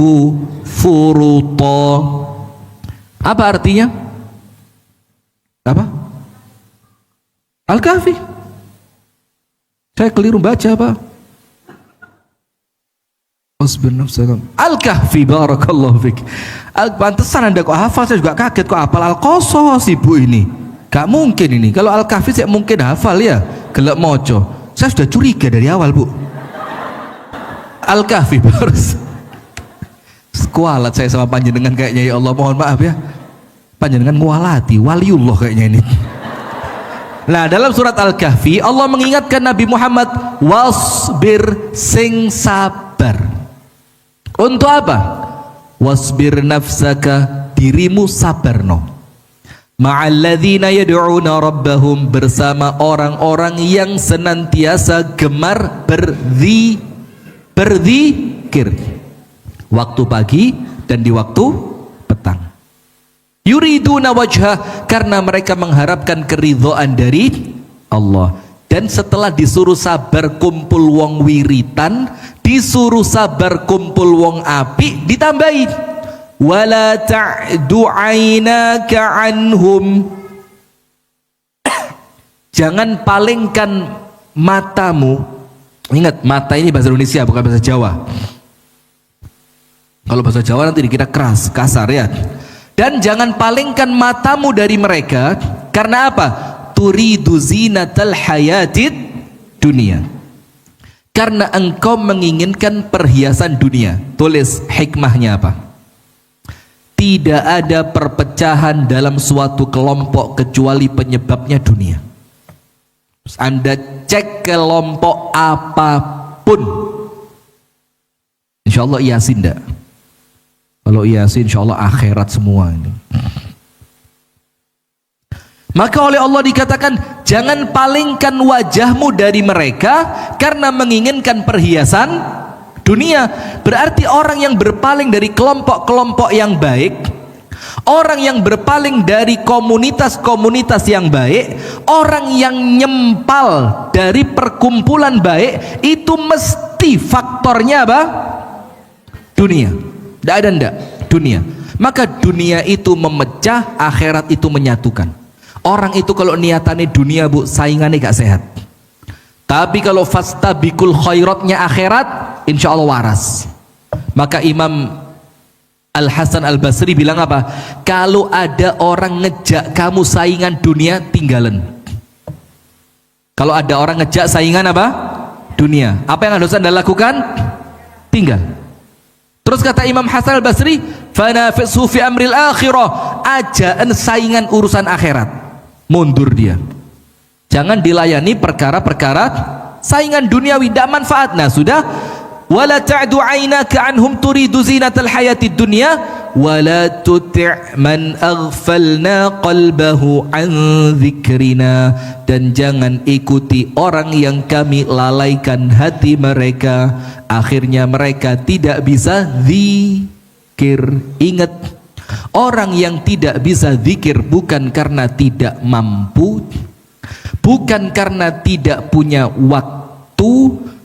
فرطا. Apa artinya? Apa? Al-Kahfi. Saya keliru baca apa? Al-Kahfi, barakallahu fik. Pantesan Anda kok hafal, saya juga kaget kok hafal Al-Qasas ibu ini. Gak mungkin ini. Kalau Al-Kahfi saya mungkin hafal ya, gelek moco. Saya sudah curiga dari awal, Bu. Al-Kahfi bagus. Kualat saya sama panjenengan kayaknya, ya Allah, mohon maaf ya. Panjenengan kualati, waliullah kayaknya ini. Nah, dalam surat Al-Kahfi Allah mengingatkan Nabi Muhammad, wasbir, sing sabar. Untuk apa? Wasbir nafsaka, dirimu sabarno. Ma'alladzina yad'una rabbahum, bersama orang-orang yang senantiasa gemar berzikir waktu pagi dan di waktu petang. Yuriduna wajha, karena mereka mengharapkan keridhaan dari Allah. Dan setelah disuruh sabar kumpul wong wiritan, disuruh sabar kumpul wong api, ditambahi wala ta'du aynaka anhum, jangan palingkan matamu. Ingat, mata ini bahasa Indonesia bukan bahasa Jawa. Kalau bahasa Jawa nanti dikira keras, kasar ya. Dan jangan palingkan matamu dari mereka. Karena apa? Turidu zinatal hayatid dunia, karena engkau menginginkan perhiasan dunia. Tulis hikmahnya apa? Tidak ada perpecahan dalam suatu kelompok kecuali penyebabnya dunia. Anda cek kelompok apapun, insya Allah Yasin enggak? Kalau Yasin insya Allah akhirat semua ini. Maka oleh Allah dikatakan, jangan palingkan wajahmu dari mereka karena menginginkan perhiasan dunia. Berarti orang yang berpaling dari kelompok-kelompok yang baik, orang yang berpaling dari komunitas-komunitas yang baik, orang yang nyempal dari perkumpulan baik, itu mesti faktornya apa? Dunia. Tidak ada ndak? Dunia. Maka dunia itu memecah, akhirat itu menyatukan. Orang itu kalau niatannya dunia, Bu, saingannya gak sehat. Tapi kalau fastabikul khairatnya akhirat, insya Allah waras. Maka Imam Al-Hasan Al-Basri bilang apa? Kalau ada orang ngejak kamu saingan dunia, tinggalan. Kalau ada orang ngejak saingan apa? Dunia. Apa yang harus Anda lakukan? Tinggal. Terus kata Imam Hasan Al-Basri, fanafisu fi amril akhirah, ajaan saingan urusan akhirat. Mundur dia. Jangan dilayani perkara-perkara saingan duniawi, tidak manfaat. Nah sudah, wala ta'du aynaka anhum turidu zinatal hayatid dunya wala tuti' man aghfalna qalbahu an dzikrina, dan jangan ikuti orang yang kami lalaikan hati mereka, akhirnya mereka tidak bisa zikir. Ingat, orang yang tidak bisa zikir bukan karena tidak mampu, bukan karena tidak punya waktu,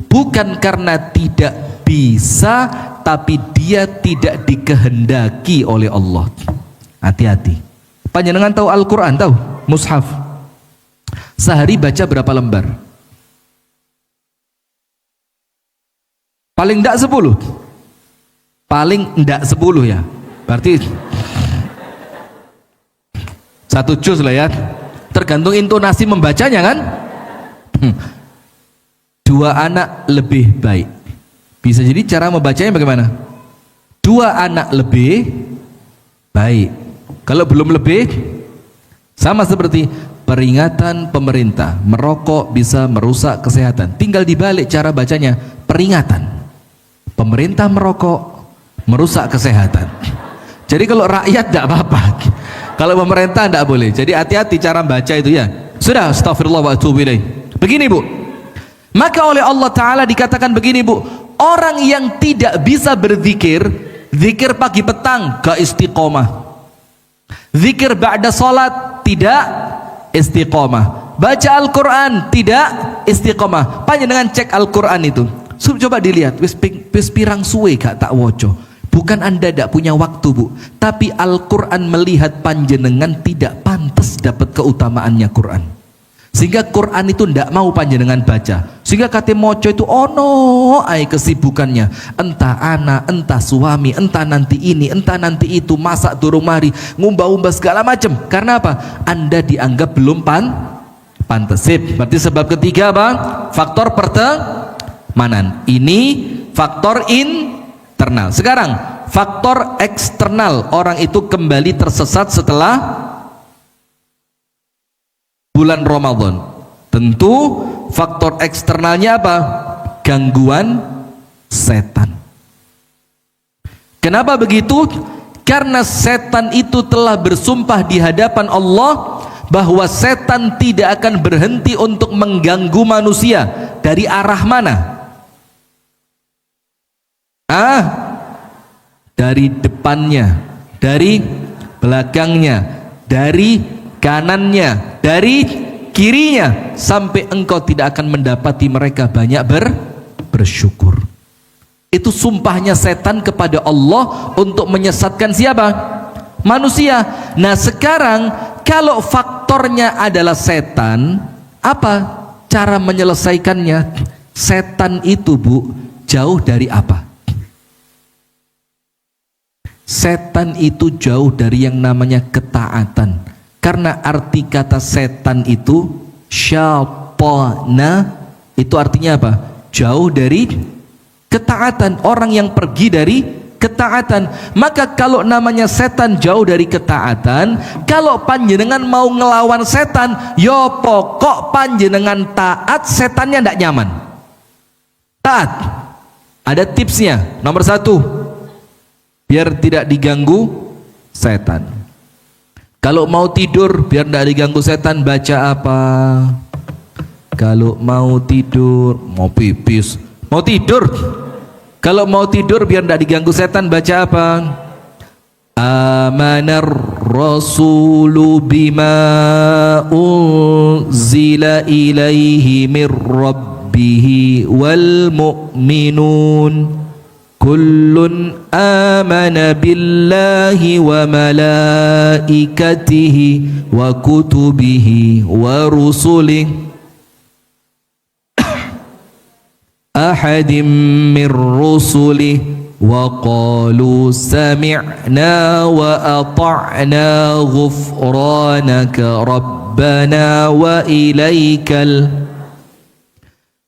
bukan karena tidak bisa, tapi dia tidak dikehendaki oleh Allah. Hati-hati. Panjenengan tahu Al-Quran, tahu? Mushaf. Sehari baca berapa lembar? Paling enggak 10. Paling enggak 10 ya. Berarti 1 juz lah ya. Tergantung intonasi membacanya kan. 2 anak lebih baik. Bisa jadi cara membacanya bagaimana? 2 anak lebih baik. Kalau belum lebih, sama seperti peringatan pemerintah, merokok bisa merusak kesehatan. Tinggal dibalik cara bacanya, peringatan. Pemerintah merokok, merusak kesehatan. Jadi kalau rakyat tidak apa-apa, kalau pemerintah tidak boleh. Jadi hati-hati cara baca itu ya. Sudah, astagfirullah wa atubu ilaih. Begini Bu, maka oleh Allah Ta'ala dikatakan begini Bu, orang yang tidak bisa berzikir, zikir pagi petang gak istiqomah, zikir ba'da salat tidak istiqomah, baca Al-Quran tidak istiqomah. Panjenengan cek Al-Quran itu, coba dilihat, wis pirang suwe gak tak woco. Bukan Anda tidak punya waktu Bu, tapi Al-Quran melihat panjenengan tidak pantas dapat keutamaannya Quran, sehingga Quran itu tidak mau panjenengan baca, sehingga kate moco itu ono ai kesibukannya, entah anak, entah suami, entah nanti ini, entah nanti itu, masak durung mari, ngumba-umba segala macam. Karena apa? Anda dianggap belum pantas. Berarti sebab ketiga apa? Faktor pertemanan. Ini faktor internal. Sekarang faktor eksternal, orang itu kembali tersesat setelah bulan Ramadan. Tentu faktor eksternalnya apa? Gangguan setan. Kenapa begitu? Karena setan itu telah bersumpah di hadapan Allah bahwa setan tidak akan berhenti untuk mengganggu manusia. Dari arah mana? Dari depannya, dari belakangnya, dari kanannya, dari kirinya, sampai engkau tidak akan mendapati mereka banyak bersyukur. Itu sumpahnya setan kepada Allah untuk menyesatkan siapa? Manusia. Nah sekarang kalau faktornya adalah setan, apa cara menyelesaikannya? Setan itu Bu, jauh dari apa? Setan itu jauh dari yang namanya ketaatan. Karena arti kata setan itu syatana, itu artinya apa? Jauh dari ketaatan. Orang yang pergi dari ketaatan. Maka kalau namanya setan jauh dari ketaatan, kalau panjenengan mau ngelawan setan, yo pokok panjenengan taat, setannya tidak nyaman. Taat. Ada tipsnya. Nomor 1, biar tidak diganggu setan. Kalau mau tidur biar tidak diganggu setan, baca apa? Kalau mau tidur, mau pipis, mau tidur, kalau mau tidur biar tidak diganggu setan, baca apa? Amanar rasulu bima unzila ilaihi mir rabbihi wal mu'minun kullun amana billahi wa malaikatihi wa kutubihi wa rusulihi ahadim min rusulihi wa qalu sami'na wa ata'na ghufranaka rabbana wa ilaikal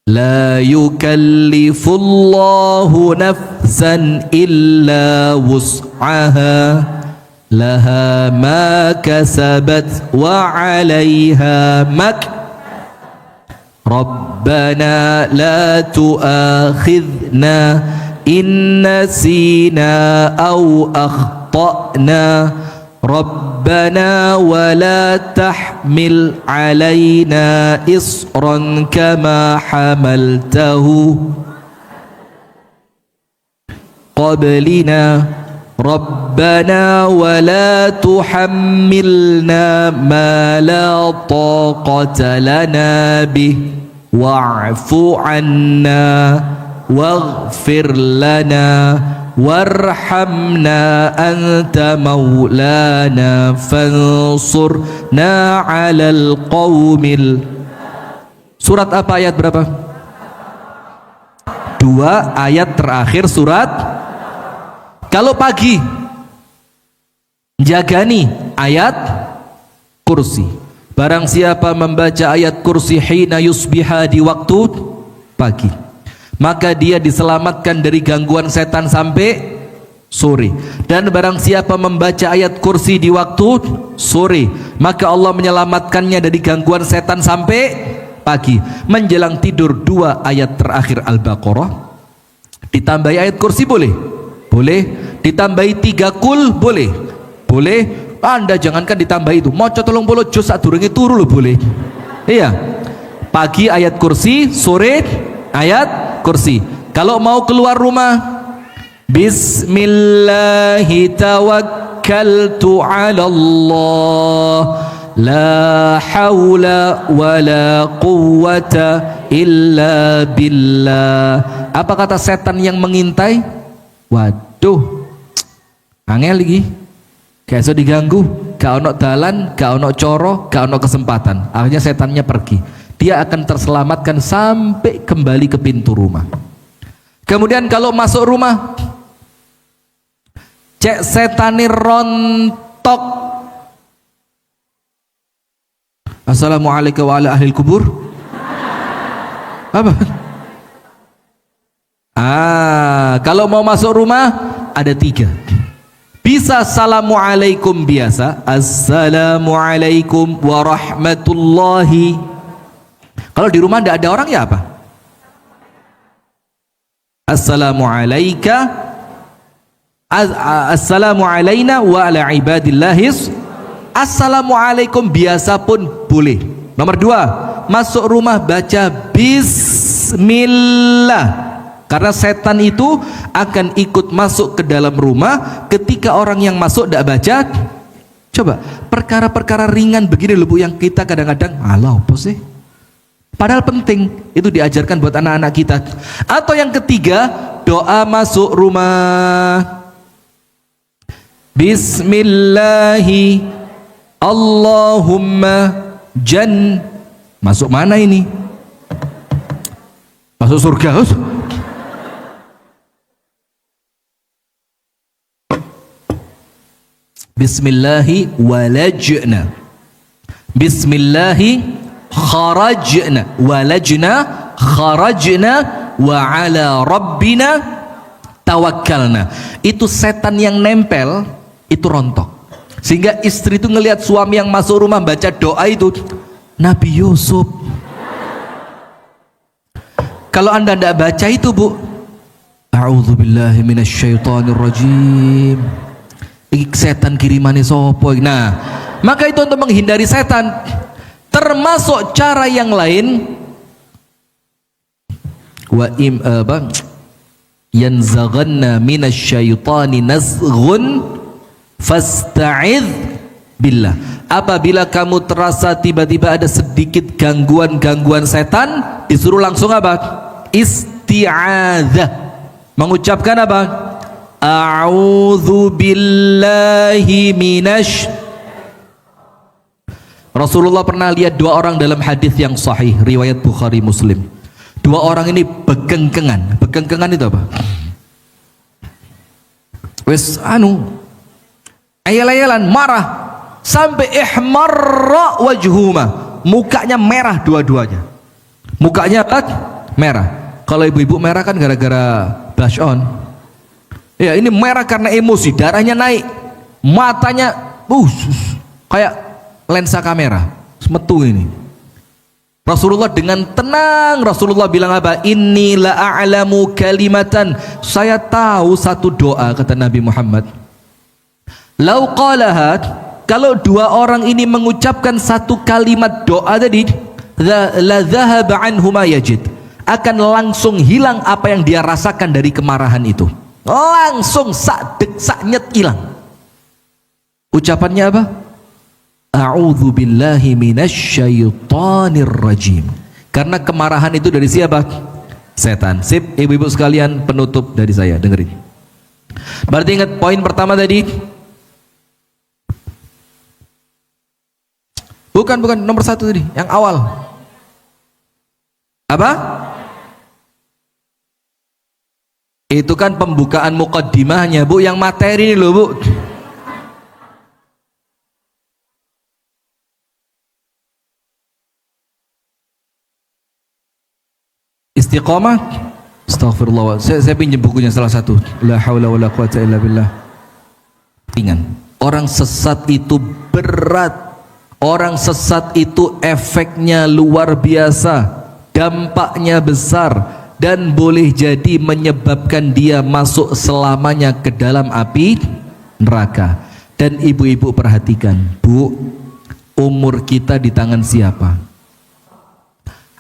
la yukallifullahu nafsan illa wus'aha laha ma kasabat wa 'alayha mak rabbana la tu'akhidna in nasina aw akhtana rabbana wa la tahmil 'alaina isran kama hamaltahu qablina rabbana wa la tuhammilna ma la taqata lana bih wa'fu 'anna waghfir lana warhamna anta maulana fansurna 'alal qaumil. Surat apa, ayat berapa? 2 ayat terakhir surat. Kalau pagi jagani ayat kursi. Barang siapa membaca ayat kursi hina yusbiha, di waktu pagi, maka dia diselamatkan dari gangguan setan sampai sore. Dan barang siapa membaca ayat kursi di waktu sore, maka Allah menyelamatkannya dari gangguan setan sampai pagi. Menjelang tidur 2 ayat terakhir Al-Baqarah ditambahi ayat kursi boleh? boleh. Ditambahi 3 kul, boleh. Boleh. Anda jangankan ditambahi itu, maca 30 juz sadurunge turu lho boleh. Iya. Pagi ayat kursi, sore ayat kursi. Kalau mau keluar rumah, Bismillahi tawakkaltu 'ala Allah, la haula wala quwwata illa billah. Apa kata setan yang mengintai? Waduh, angel lagi, gak bisa diganggu, gak ono dalan, gak ono coro, gak ono kesempatan. Akhirnya setannya pergi. Dia akan terselamatkan sampai kembali ke pintu rumah. Kemudian kalau masuk rumah, cek setani rontok, Assalamualaikum wa ala ahlil kubur. Apa? Kalau mau masuk rumah ada 3. Bisa assalamualaikum biasa, assalamualaikum warahmatullahi. Kalau di rumah tidak ada orang ya apa? Assalamualaika, assalamu alaina wa ala ibadillahis. Assalamualaikum biasa pun boleh. Nomor 2, masuk rumah baca bismillah. Karena setan itu akan ikut masuk ke dalam rumah ketika orang yang masuk tidak baca. Coba, perkara-perkara ringan begini loh Bu, yang kita kadang-kadang alah apa sih? Padahal penting, itu diajarkan buat anak-anak kita. Atau yang ketiga, doa masuk rumah. Bismillahi Allahumma masuk mana ini? Masuk surga. Bismillahi walajna, Bismillahi kharajna, walajna kharajna, wa ala rabbina tawakkalna. Itu setan yang nempel itu rontok, sehingga istri itu ngelihat suami yang masuk rumah baca doa itu Nabi Yusuf. Kalau Anda tidak baca itu Bu, a'udzubillahi minasyaitonirrajim, setan kirimane sopo. Nah, maka itu untuk menghindari setan. Termasuk cara yang lain, wa yanzaghanna minasyaitani nazghun fasta'idz billah. Apabila kamu terasa tiba-tiba ada sedikit gangguan setan, disuruh langsung apa? Isti'adzah. Mengucapkan apa? A'udzu billahi minasy. Rasulullah pernah lihat 2 orang dalam hadis yang sahih riwayat Bukhari Muslim. 2 orang ini begengkengan. Begengkengan itu apa? Wes ayal-ayalan, marah sampai ihmarra wajhuma, mukanya merah dua-duanya. Mukanya merah. Kalau ibu-ibu merah kan gara-gara blush on. Ya, ini merah karena emosi, darahnya naik, matanya kayak lensa kamera, semetu ini. Rasulullah dengan tenang, Rasulullah bilang apa? Inni la a'lamu kalimatan, saya tahu satu doa, kata Nabi Muhammad. Lau qalaha, kalau 2 orang ini mengucapkan satu kalimat doa tadi, la dhahaba anhu ma yajid, akan langsung hilang apa yang dia rasakan dari kemarahan itu. Langsung sak nyet hilang. Ucapannya apa? A'udzu billahi minasyaitonir rajim. Karena kemarahan itu dari siapa? Setan. Sip, ibu-ibu sekalian, penutup dari saya, dengerin. Berarti ingat poin pertama tadi? Bukan nomor 1 tadi, yang awal. Apa? Itu kan pembukaan muqaddimahnya Bu, yang materi ini loh Bu. Istiqamah. Astagfirullah. Saya pinjam bukunya salah satu. La haula wala quwata illa billah. Ringan. Orang sesat itu berat. Orang sesat itu efeknya luar biasa, dampaknya besar. dan boleh jadi menyebabkan dia masuk selamanya ke dalam api neraka. Dan ibu-ibu perhatikan, Bu, umur kita di tangan siapa?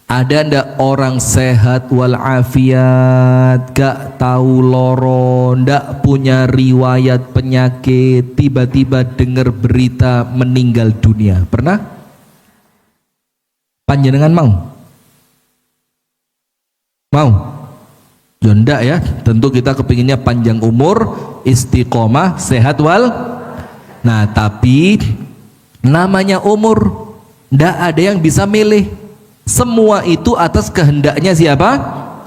Ada ndak orang sehat walafiat, gak tahu loro, ndak punya riwayat penyakit, tiba-tiba dengar berita meninggal dunia? Pernah? Panjenengan mau? Mau? Ya ndak ya, tentu kita kepinginnya panjang umur, istiqomah, sehat wal. Nah tapi namanya umur, ndak ada yang bisa milih. Semua itu atas kehendaknya siapa?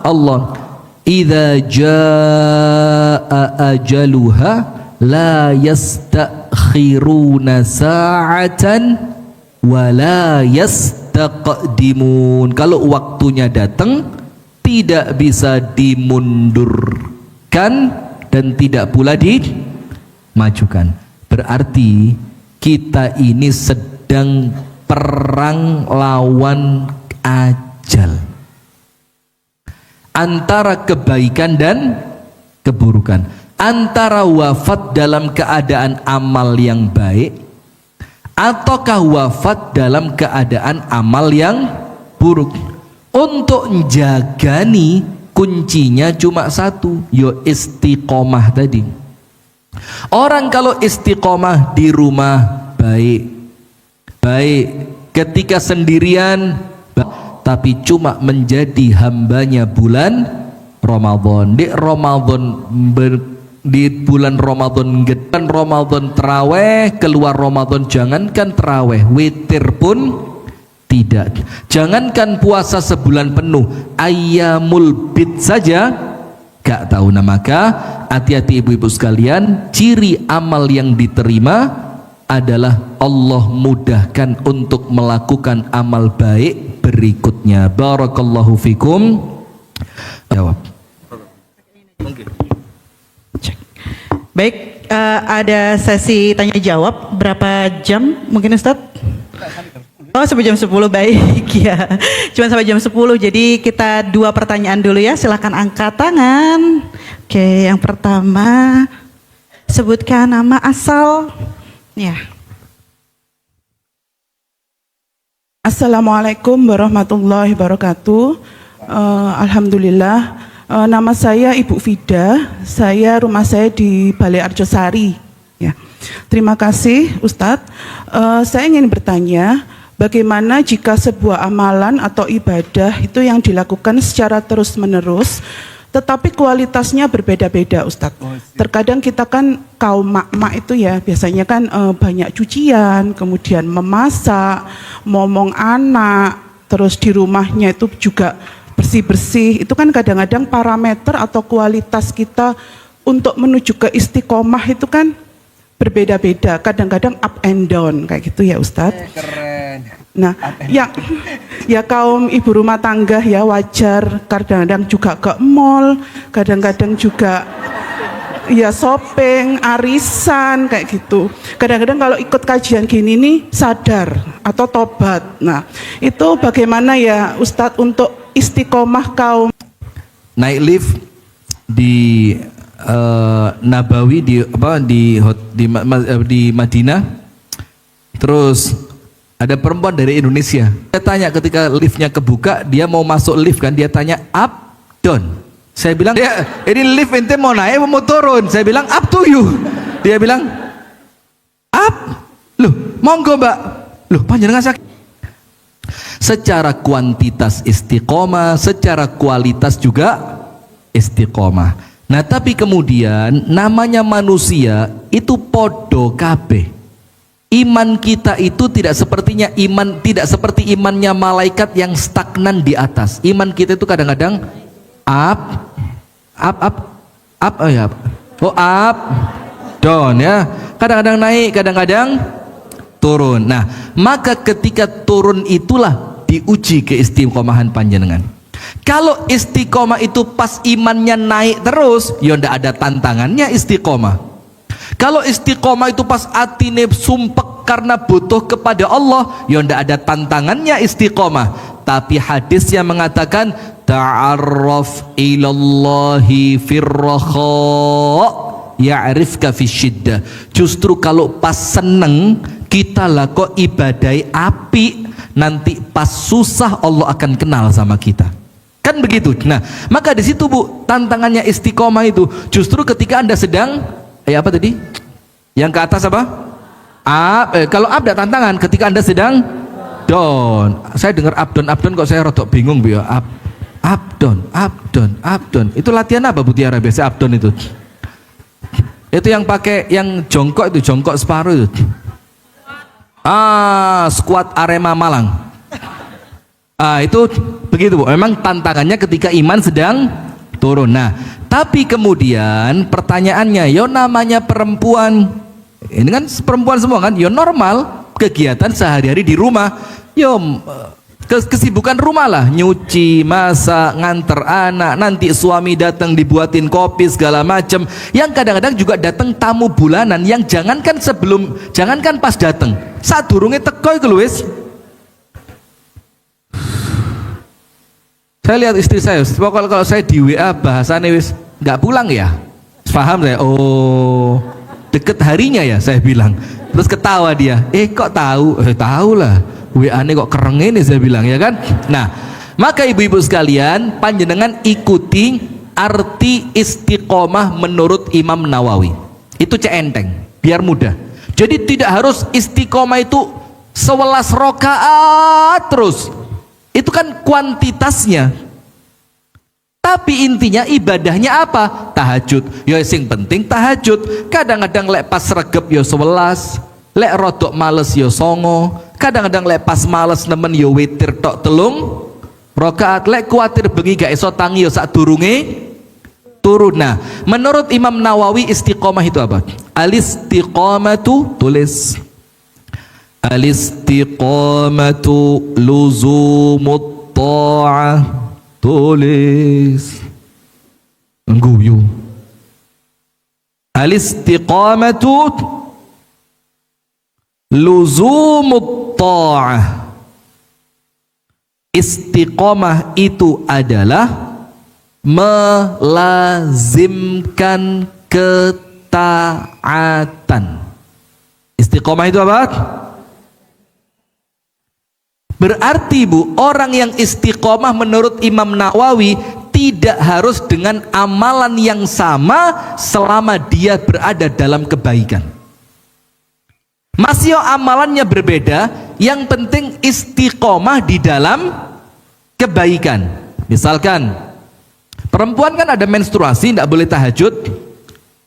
Allah. Idza jaa ajaluha la yastakhiruna sa'atan wa la yastaqdimun. Kalau waktunya datang tidak bisa dimundurkan dan tidak pula dimajukan. Berarti kita ini sedang perang lawan ajal, antara kebaikan dan keburukan, antara wafat dalam keadaan amal yang baik ataukah wafat dalam keadaan amal yang buruk. Untuk menjagani kuncinya cuma satu, yo istiqomah tadi. Orang kalau istiqomah di rumah baik, ketika sendirian tapi cuma menjadi hambanya bulan Ramadan. Di bulan Ramadan getan Ramadan terawih, keluar Ramadan jangankan terawih, witir pun tidak. Jangankan puasa sebulan penuh, ayyamul bid saja gak tahu. Nah maka hati-hati ibu-ibu sekalian, ciri amal yang diterima adalah Allah mudahkan untuk melakukan amal baik berikutnya. Barakallahu fikum. Jawab. Baik, ada sesi tanya jawab. Berapa jam mungkin Ustaz? Oh, sampai jam 10, baik ya. Cuma sampai jam 10, jadi kita 2 pertanyaan dulu ya. Silakan angkat tangan. Oke, yang pertama, sebutkan nama asal. Ya. Assalamualaikum warahmatullahi wabarakatuh. Alhamdulillah. Nama saya Ibu Fida. Rumah saya di Balai Arjosari. Ya. Terima kasih Ustadz. Saya ingin bertanya, bagaimana jika sebuah amalan atau ibadah itu yang dilakukan secara terus-menerus, tetapi kualitasnya berbeda-beda Ustadz. Terkadang kita kan kaum mak-mak itu ya biasanya kan banyak cucian, kemudian memasak, momong anak, terus di rumahnya itu juga bersih-bersih. Itu kan kadang-kadang parameter atau kualitas kita untuk menuju ke istiqomah itu kan berbeda-beda. Kadang-kadang up and down kayak gitu ya Ustadz. Keren. Nah, ya kaum ibu rumah tangga ya wajar kadang-kadang juga ke mall, kadang-kadang juga ya shopping, arisan kayak gitu. Kadang-kadang kalau ikut kajian gini nih sadar atau tobat. Nah, itu bagaimana ya Ustadz untuk istiqomah kaum? Naik lift di Nabawi di Madinah, terus ada perempuan dari Indonesia. Saya tanya ketika liftnya kebuka, dia mau masuk lift kan, dia tanya up, down. Saya bilang, ini lift ente mau naik mau turun? Saya bilang up to you. Dia bilang up. Loh, monggo mbak. Loh, panjenengan sakit. Secara kuantitas istiqomah, secara kualitas juga istiqomah. Nah tapi kemudian namanya manusia itu podo kabeh. Iman kita itu tidak seperti imannya malaikat yang stagnan di atas. Iman kita itu kadang-kadang up, down ya. Kadang-kadang naik, kadang-kadang turun. Nah, maka ketika turun itulah diuji keistiqomahan panjenengan. Kalau istiqomah itu pas imannya naik terus, ya ndak ada tantangannya istiqomah. Kalau istiqomah itu pas atine sumpek karena butuh kepada Allah, ya ndak ada tantangannya istiqomah. Tapi hadis yang mengatakan ta'arraf ilallahi firrakha ya'rifka fisyiddah. Justru kalau pas seneng kita lah kok ibadai api, nanti pas susah Allah akan kenal sama kita. Kan begitu. Nah, maka di situ Bu, tantangannya istiqomah itu justru ketika Anda sedang apa tadi? Yang ke atas apa? Kalau up ada tantangan ketika Anda sedang down. Saya dengar up down kok saya rodok bingung Bu ya. Up down. Itu latihan apa Bu Tiara biasa up down itu? Itu yang pakai yang jongkok itu, jongkok separuh itu. Squat Arema Malang. Itu begitu Bu. Memang tantangannya ketika iman sedang turun. Nah, tapi kemudian pertanyaannya, yo namanya perempuan, ini kan perempuan semua kan, yo normal kegiatan sehari-hari di rumah, yo kesibukan rumah lah, nyuci, masak, nganter anak, nanti suami datang dibuatin kopi segala macam, yang kadang-kadang juga datang tamu bulanan yang jangankan pas datang, saat durungnya teko itu Luis. Saya lihat istri saya, pokoknya kalau saya di WA bahasanya wis nggak pulang ya, paham saya. Oh, deket harinya ya, saya bilang. Terus ketawa dia, kok tahu? Tahu lah, WA-nya kok kereng ini, saya bilang ya kan. Nah, maka ibu-ibu sekalian, panjenengan ikuti arti istiqomah menurut Imam Nawawi. Itu enteng, biar mudah. Jadi tidak harus istiqomah itu 11 rakaat terus. Itu kan kuantitasnya. Tapi intinya ibadahnya apa? Tahajud. Ya sing penting tahajud. Kadang-kadang lek pas regep ya 11, lek rodok males ya 9, kadang-kadang lek pas males nemen ya witir tok 3 rakaat, lek kuatir bengi gak iso tangi ya sadurunge turun. Nah, menurut Imam Nawawi istiqomah itu apa? Al-istiqamatu, tulis. Al-istiqamatu luzumut ta'ah, tulis. Ngguyu. Al-istiqamatu luzumut ta'ah. Istiqomah itu adalah melazimkan ketaatan. Istiqomah itu apa? Berarti Bu, orang yang istiqomah menurut Imam Nawawi tidak harus dengan amalan yang sama selama dia berada dalam kebaikan. Masih amalannya berbeda, yang penting istiqomah di dalam kebaikan. Misalkan perempuan kan ada menstruasi, tidak boleh tahajud.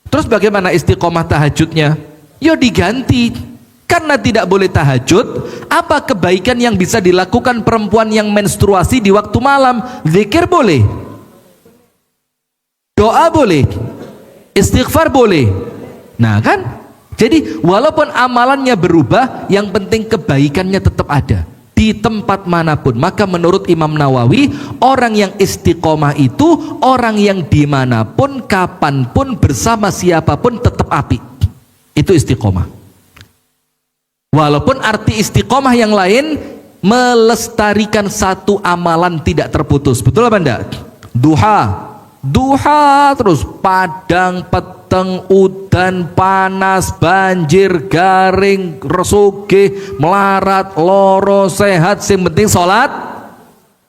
Terus bagaimana istiqomah tahajudnya? Yo diganti. Karena tidak boleh tahajud, apa kebaikan yang bisa dilakukan perempuan yang menstruasi di waktu malam? Zikir boleh, doa boleh, istighfar boleh. Nah kan, jadi walaupun amalannya berubah, yang penting kebaikannya tetap ada di tempat manapun. Maka menurut Imam Nawawi, orang yang istiqomah itu orang yang dimanapun, kapanpun, bersama siapapun tetap api. Itu istiqomah. Walaupun arti istiqomah yang lain melestarikan satu amalan tidak terputus. Betul apa enggak? Duha terus, padang, peteng, udan, panas, banjir, garing, resuge, melarat, loro, sehat, yang penting sholat.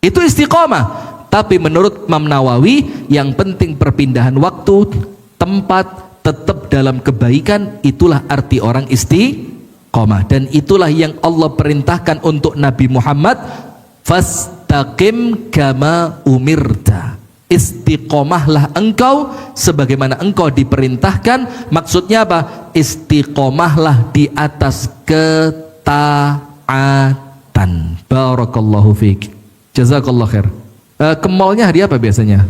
Itu istiqomah. Tapi menurut Imam Nawawi, yang penting perpindahan waktu, tempat, tetap dalam kebaikan. Itulah arti orang istiqomah. Dan itulah yang Allah perintahkan untuk Nabi Muhammad, fastaqim kama umirta. Istiqomahlah engkau sebagaimana engkau diperintahkan. Maksudnya apa? Istiqomahlah di atas ketaatan. Barakallahu fiik. Jazakallah khair. Ke mallnya hari apa biasanya?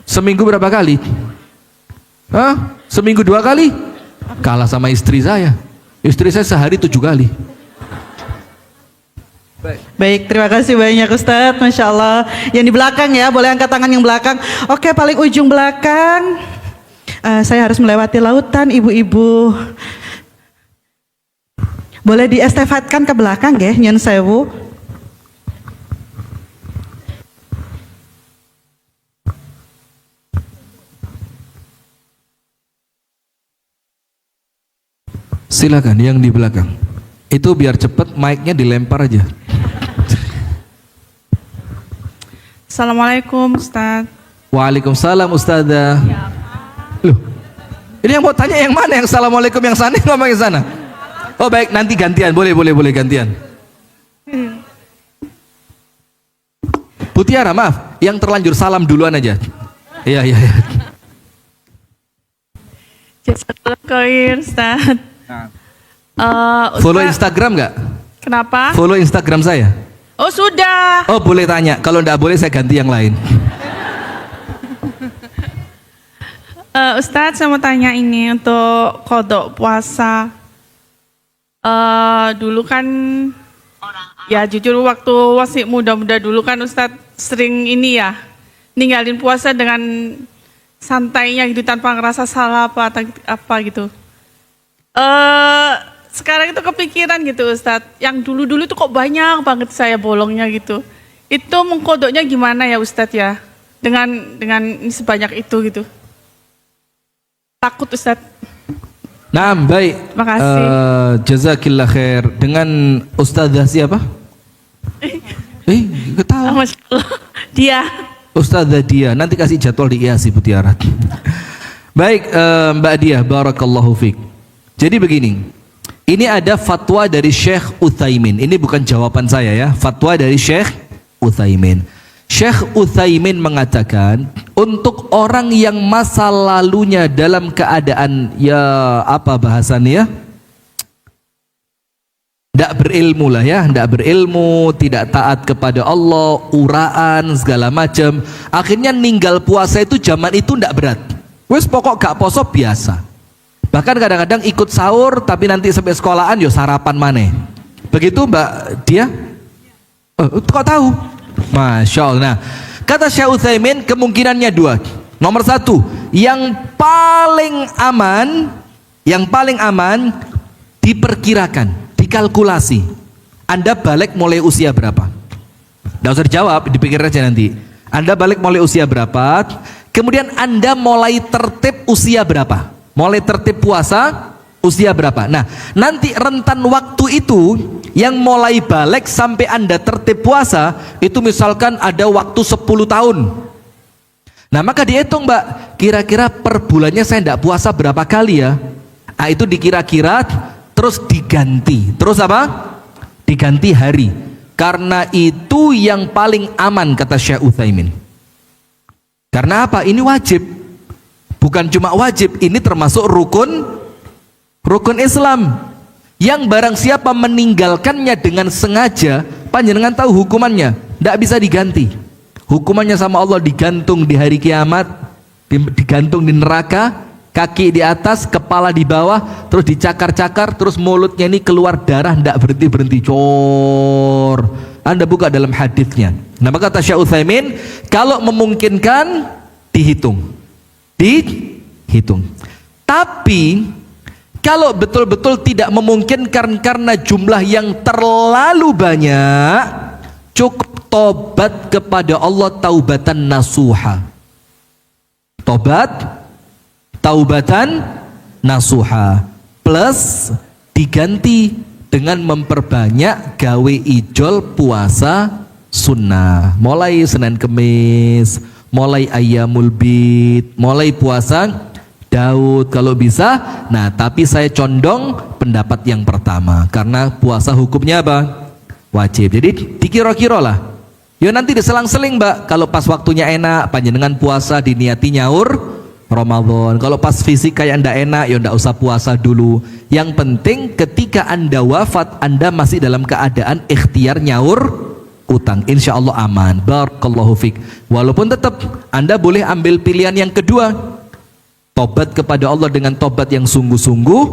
Seminggu berapa kali? Seminggu 2 kali? Kalah sama istri saya. Istri saya sehari 7 kali. Baik, terima kasih banyak Ustadz. Masya Allah. Yang di belakang ya, boleh angkat tangan yang belakang. Oke, paling ujung belakang. Saya harus melewati lautan, ibu-ibu. Boleh diestafetkan ke belakang ya, nyun sewu. Silakan yang di belakang. Itu biar cepet mic-nya dilempar aja. Assalamualaikum Ustaz. Waalaikumsalam Ustazah. Loh, ini yang mau tanya yang mana? Yang assalamualaikum yang sana, ngomong yang sana. Oh baik, nanti gantian. Boleh gantian. Bu Tiara, maaf, yang terlanjur salam duluan aja. Iya. Jazakallah khair Ustaz. Follow Ustaz, Instagram nggak? kenapa? Follow Instagram saya. Oh sudah. Oh boleh tanya. Kalau nggak boleh saya ganti yang lain. Ustadz saya mau tanya ini untuk kodok puasa. Dulu kan ya jujur waktu masih muda-muda dulu kan Ustadz sering ini ya ninggalin puasa dengan santainya gitu tanpa ngerasa salah apa gitu. Sekarang itu kepikiran gitu Ustadz, yang dulu-dulu itu kok banyak banget saya bolongnya gitu. Itu mengkodoknya gimana ya Ustadz ya? Dengan ini sebanyak itu gitu. Takut Ustadz. Nah, baik. Makasih. Jazakillah khair. Dengan Ustazah siapa? Ketawa. Masya Allah. Dia. Ustazah dia. Nanti kasih jadwal di IASI Bu Tiara. Baik, Mbak Dia, barakallahu fiik. Jadi begini. Ini ada fatwa dari Syekh Utsaimin. Ini bukan jawaban saya ya. Fatwa dari Syekh Utsaimin. Syekh Utsaimin mengatakan untuk orang yang masa lalunya dalam keadaan ya apa bahasannya? Tidak berilmu lah ya, tidak berilmu, tidak taat kepada Allah, uraan segala macam. Akhirnya ninggal puasa itu zaman itu tidak berat. Wes pokok gak poso biasa. Bahkan kadang-kadang ikut sahur tapi nanti sampai sekolahan yo sarapan maneh. Begitu Mbak Dia? Kok tahu? Masya Allah. Nah, kata Syekh Utsaimin kemungkinannya dua. Nomor satu, yang paling aman diperkirakan, dikalkulasi. Anda balik mulai usia berapa? Nggak usah dijawab, dipikir aja nanti. Anda balik mulai usia berapa? Kemudian Anda mulai tertib usia berapa? Mulai tertib puasa usia berapa? Nah, nanti rentan waktu itu yang mulai balik sampai Anda tertib puasa itu misalkan ada waktu 10 tahun. Nah, maka dihitung Mbak, kira-kira per bulannya saya tidak puasa berapa kali ya? Nah, itu dikira-kira terus diganti. Terus apa? Diganti hari. Karena itu yang paling aman kata Syekh Utsaimin. Karena apa? Ini wajib. Bukan cuma wajib, ini termasuk rukun Islam yang barang siapa meninggalkannya dengan sengaja, panjenengan tahu hukumannya, tidak bisa diganti. Hukumannya sama Allah digantung di hari kiamat, digantung di neraka, kaki di atas, kepala di bawah, terus dicakar-cakar, terus mulutnya ini keluar darah, tidak berhenti-berhenti, cor. Anda buka dalam hadisnya. Nah, maka kata Syekh Utsaimin, kalau memungkinkan dihitung. Tapi kalau betul-betul tidak memungkinkan karena jumlah yang terlalu banyak, cukup tobat kepada Allah taubatan nasuha. Taubatan nasuha plus diganti dengan memperbanyak gawe ijol puasa sunnah. Mulai Senin Kemis, mulai Ayyamul Bid, mulai puasa Daud kalau bisa. Nah, tapi saya condong pendapat yang pertama karena puasa hukumnya apa? Wajib. Jadi dikira-kira lah. Ya nanti diselang-seling Mbak. Kalau pas waktunya enak, panjenengan puasa diniati nyaur Ramadan. Kalau pas fisik kayak ndak enak, ya ndak usah puasa dulu. Yang penting ketika Anda wafat, Anda masih dalam keadaan ikhtiar nyaur utang, insya Allah aman. Barakallahu fik. Walaupun tetap Anda boleh ambil pilihan yang kedua, tobat kepada Allah dengan tobat yang sungguh-sungguh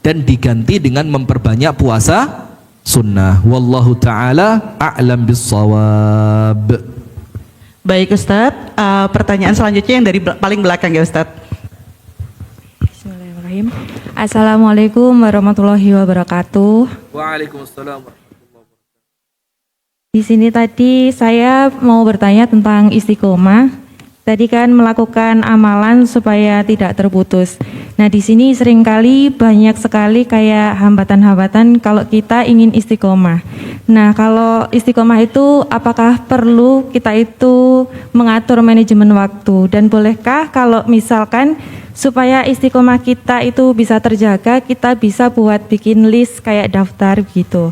dan diganti dengan memperbanyak puasa sunnah. Wallahu ta'ala a'lam bissawab. Baik Ustadz, pertanyaan selanjutnya yang dari paling belakang ya Ustadz. Bismillahirrahmanirrahim. Assalamualaikum warahmatullahi wabarakatuh. Waalaikumsalam. Di sini tadi saya mau bertanya tentang istiqomah. Tadi kan melakukan amalan supaya tidak terputus. Nah, di sini seringkali banyak sekali kayak hambatan-hambatan kalau kita ingin istiqomah. Nah, kalau istiqomah itu apakah perlu kita itu mengatur manajemen waktu, dan bolehkah kalau misalkan supaya istiqomah kita itu bisa terjaga, kita bisa buat bikin list kayak daftar gitu.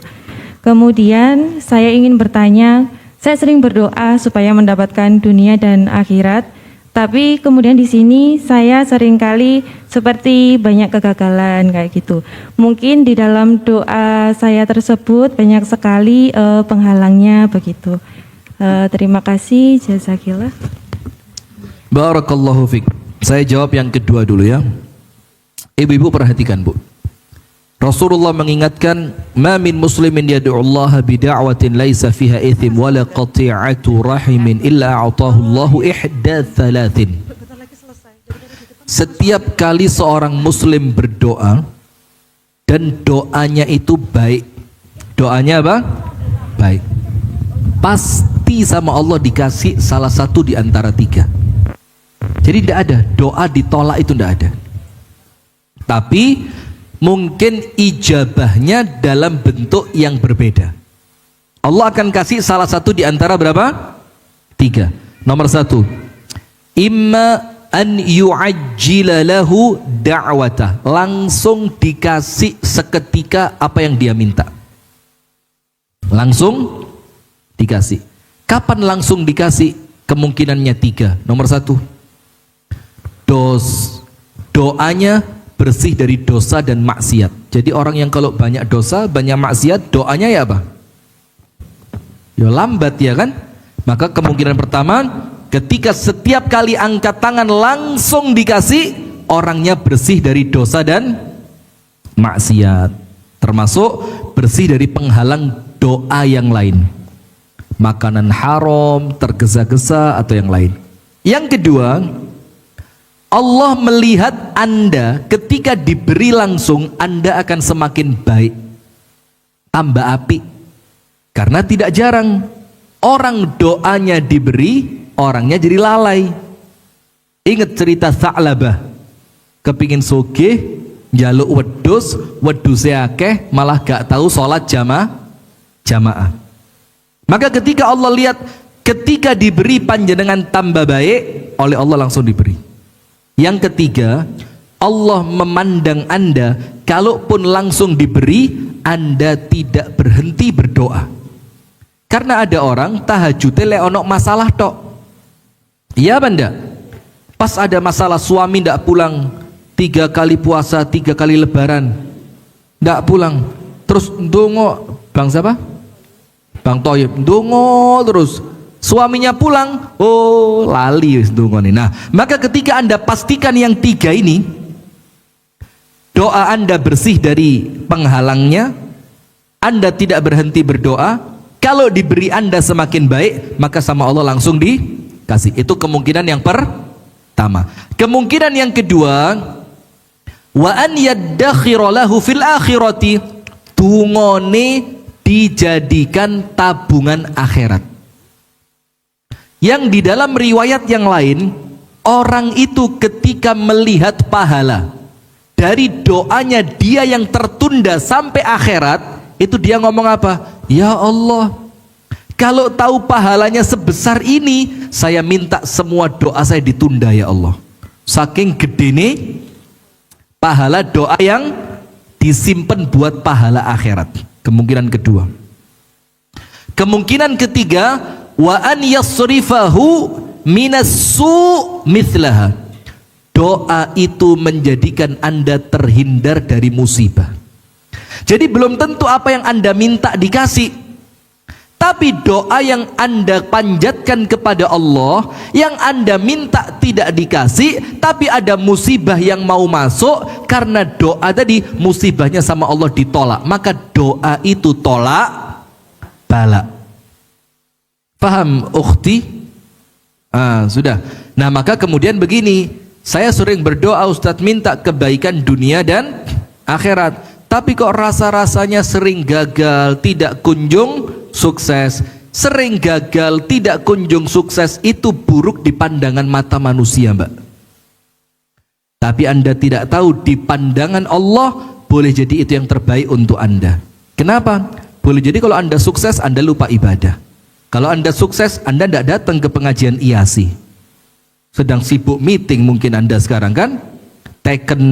Kemudian saya ingin bertanya, saya sering berdoa supaya mendapatkan dunia dan akhirat, tapi kemudian di sini saya seringkali seperti banyak kegagalan kayak gitu. Mungkin di dalam doa saya tersebut banyak sekali penghalangnya begitu. Terima kasih, jazakillah. Barakallahu fiik. Saya jawab yang kedua dulu ya. Ibu-ibu perhatikan, Bu. Rasulullah mengingatkan, "Ma min muslimin yad'ullaha bida'watin laisa fiha ithim wala qati'atu rahimin illa a'tahu Allahu ihda thalathin." Setiap kali seorang muslim berdoa dan doanya itu baik. Doanya apa? Baik. Pasti sama Allah dikasih salah satu di antara tiga. Jadi tidak ada doa ditolak, itu tidak ada. Tapi mungkin ijabahnya dalam bentuk yang berbeda. Allah akan kasih salah satu di antara berapa? Tiga. Nomor satu, imma an yu'ajjila lahu da'watah, langsung dikasih seketika apa yang dia minta. Langsung dikasih. Kapan langsung dikasih? Kemungkinannya tiga. Nomor satu, doanya bersih dari dosa dan maksiat. Jadi orang yang kalau banyak dosa, banyak maksiat, doanya ya apa? Ya lambat ya kan? Maka kemungkinan pertama, ketika setiap kali angkat tangan langsung dikasih, orangnya bersih dari dosa dan maksiat. Termasuk bersih dari penghalang doa yang lain. Makanan haram, tergesa-gesa atau yang lain. Yang kedua, Allah melihat Anda ketika diberi langsung, Anda akan semakin baik, tambah api. Karena tidak jarang orang doanya diberi, orangnya jadi lalai. Ingat cerita Tha'labah, kepingin sugih, njaluk wedhus akeh, malah gak tahu sholat jamaah. Maka ketika Allah lihat, ketika diberi panjenengan tambah baik, oleh Allah langsung diberi. Yang ketiga, Allah memandang Anda, kalaupun langsung diberi, Anda tidak berhenti berdoa. Karena ada orang tahajudnya le ono masalah tok. Iya benda. Pas ada masalah, suami ndak pulang, 3 kali puasa, 3 kali lebaran, ndak pulang. Terus ndongo, Bang siapa? Bang Toyib, ndongo terus. Suaminya pulang, oh lali ndonga nih. Nah, maka ketika Anda pastikan yang 3 ini, doa Anda bersih dari penghalangnya, Anda tidak berhenti berdoa, kalau diberi Anda semakin baik, maka sama Allah langsung dikasih. Itu kemungkinan yang pertama. Kemungkinan yang kedua, wa an yaddakhira lahu fil akhirati, tungone dijadikan tabungan akhirat. Yang di dalam riwayat yang lain, orang itu ketika melihat pahala dari doanya dia yang tertunda sampai akhirat, itu dia ngomong apa? Ya Allah, kalau tahu pahalanya sebesar ini, saya minta semua doa saya ditunda ya Allah. Saking gede nih pahala doa yang disimpan buat pahala akhirat. Kemungkinan kedua. Kemungkinan ketiga, wa an yasrifahu minassu mithlaha, doa itu menjadikan Anda terhindar dari musibah. Jadi belum tentu apa yang Anda minta dikasih, tapi doa yang Anda panjatkan kepada Allah, yang Anda minta tidak dikasih, tapi ada musibah yang mau masuk, karena doa tadi musibahnya sama Allah ditolak, maka doa itu tolak bala. Paham ukhti? Sudah. Nah maka kemudian begini, saya sering berdoa Ustadz, minta kebaikan dunia dan akhirat, tapi kok rasa-rasanya sering gagal, tidak kunjung sukses. Sering gagal, tidak kunjung sukses, itu buruk di pandangan mata manusia, Mbak. Tapi Anda tidak tahu di pandangan Allah boleh jadi itu yang terbaik untuk Anda. Kenapa? Boleh jadi kalau Anda sukses, Anda lupa ibadah. Kalau Anda sukses, Anda tidak datang ke pengajian IASI. Sedang sibuk meeting mungkin Anda sekarang kan? Taken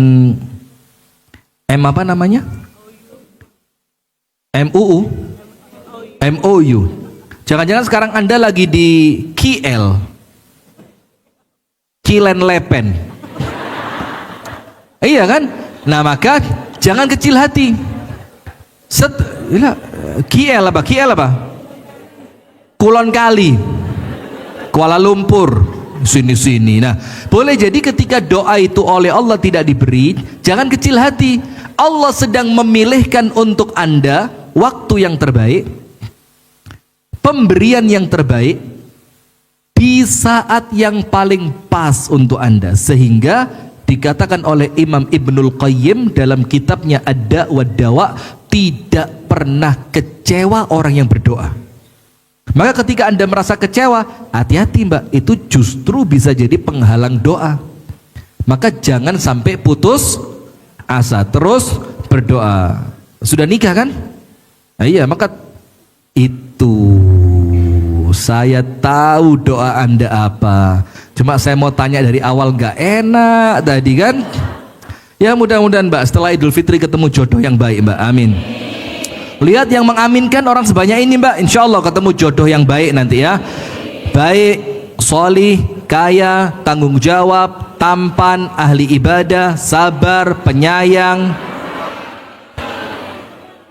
M apa namanya? MUU? MOU. Jangan-jangan sekarang Anda lagi di KL. Kilen Lepen. Iya kan? Nah maka jangan kecil hati. KL apa? KL apa? Kulon Kali, Kuala Lumpur, sini-sini. Nah, boleh jadi ketika doa itu oleh Allah tidak diberi, jangan kecil hati. Allah sedang memilihkan untuk Anda waktu yang terbaik, pemberian yang terbaik, di saat yang paling pas untuk Anda, sehingga dikatakan oleh Imam Ibnul Qayyim dalam kitabnya Ad-Da' wa Dawa, tidak pernah kecewa orang yang berdoa. Maka ketika Anda merasa kecewa, hati-hati mbak, itu justru bisa jadi penghalang doa. Maka jangan sampai putus asa, terus berdoa. Sudah nikah kan? Nah, iya, maka itu saya tahu doa Anda apa. Cuma saya mau tanya dari awal nggak enak tadi kan? Ya mudah-mudahan mbak setelah Idul Fitri ketemu jodoh yang baik mbak, amin. Lihat yang mengaminkan orang sebanyak ini mbak, insya Allah ketemu jodoh yang baik nanti ya. Baik, solih, kaya, tanggung jawab, tampan, ahli ibadah, sabar, penyayang.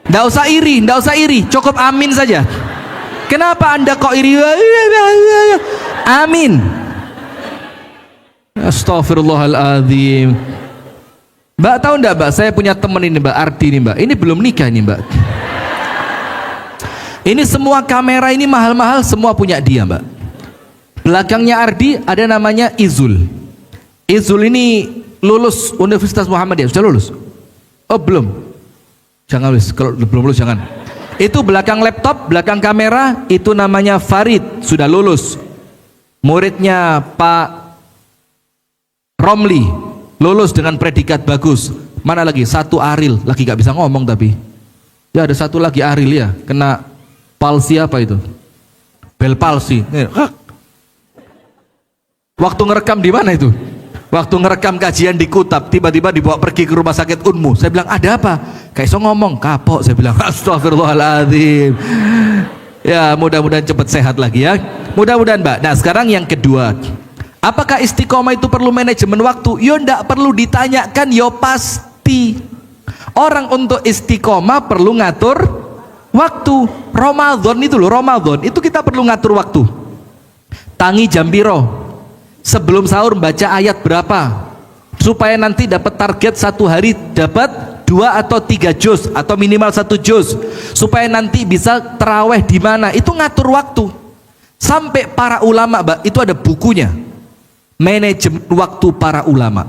Nggak usah iri, cukup amin saja. Kenapa Anda kok iri? Amin. Astaghfirullahaladzim. Mbak tahu enggak mbak, saya punya teman ini mbak, Ardi ini mbak, ini belum nikah ini mbak. Ini semua kamera ini mahal-mahal, semua punya dia mbak. Belakangnya Ardi ada namanya Izul. Izul ini lulus Universitas Muhammadiyah, sudah lulus? Oh belum? Jangan lulus, kalau belum lulus jangan. Itu belakang laptop, belakang kamera, itu namanya Farid, sudah lulus. Muridnya Pak Romli, lulus dengan predikat bagus. Mana lagi? Satu Aril, lagi gak bisa ngomong tapi. Ya ada satu lagi Aril ya, kena palsi apa itu? Bel palsi. Waktu ngerekam di mana itu? Waktu ngerekam kajian di Kutab, tiba-tiba dibawa pergi ke rumah sakit Unmu. Saya bilang, ada apa? Kayak iso ngomong, kapok. Saya bilang, astagfirullahaladzim. Ya mudah-mudahan cepat sehat lagi ya. Mudah-mudahan mbak. Nah sekarang yang kedua, apakah istiqomah itu perlu manajemen waktu? Yo ndak perlu ditanyakan, yo pasti. Orang untuk istiqomah perlu ngatur waktu. Ramadan itu loh, Ramadan itu kita perlu ngatur waktu. Tangi jam piro? Sebelum sahur baca ayat berapa? Supaya nanti dapat target satu hari dapat 2 atau 3 juz atau minimal 1 juz. Supaya nanti bisa terawih di mana? Itu ngatur waktu. Sampai para ulama, mbak, itu ada bukunya. Manajemen waktu para ulama.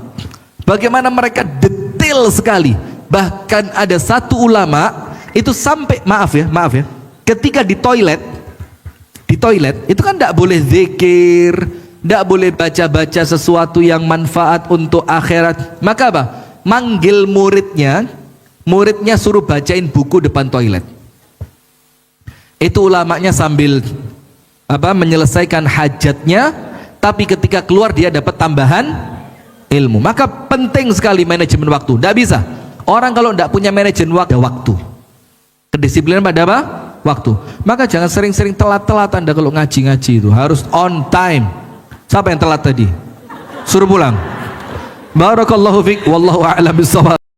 Bagaimana mereka detail sekali. Bahkan ada satu ulama itu sampai maaf ya, ketika di toilet itu kan tidak boleh zikir, tidak boleh baca-baca sesuatu yang manfaat untuk akhirat. Maka apa? Manggil muridnya suruh bacain buku depan toilet. Itu ulamanya sambil menyelesaikan hajatnya, tapi ketika keluar dia dapat tambahan ilmu. Maka penting sekali manajemen waktu. Tidak bisa orang kalau tidak punya manajemen waktu. Kedisiplinan pada apa? Waktu. Maka jangan sering-sering telat-telat Anda kalau ngaji-ngaji itu. Harus on time. Siapa yang telat tadi? Suruh pulang. Barakallahu fiik, wallahu a'lam bishawab.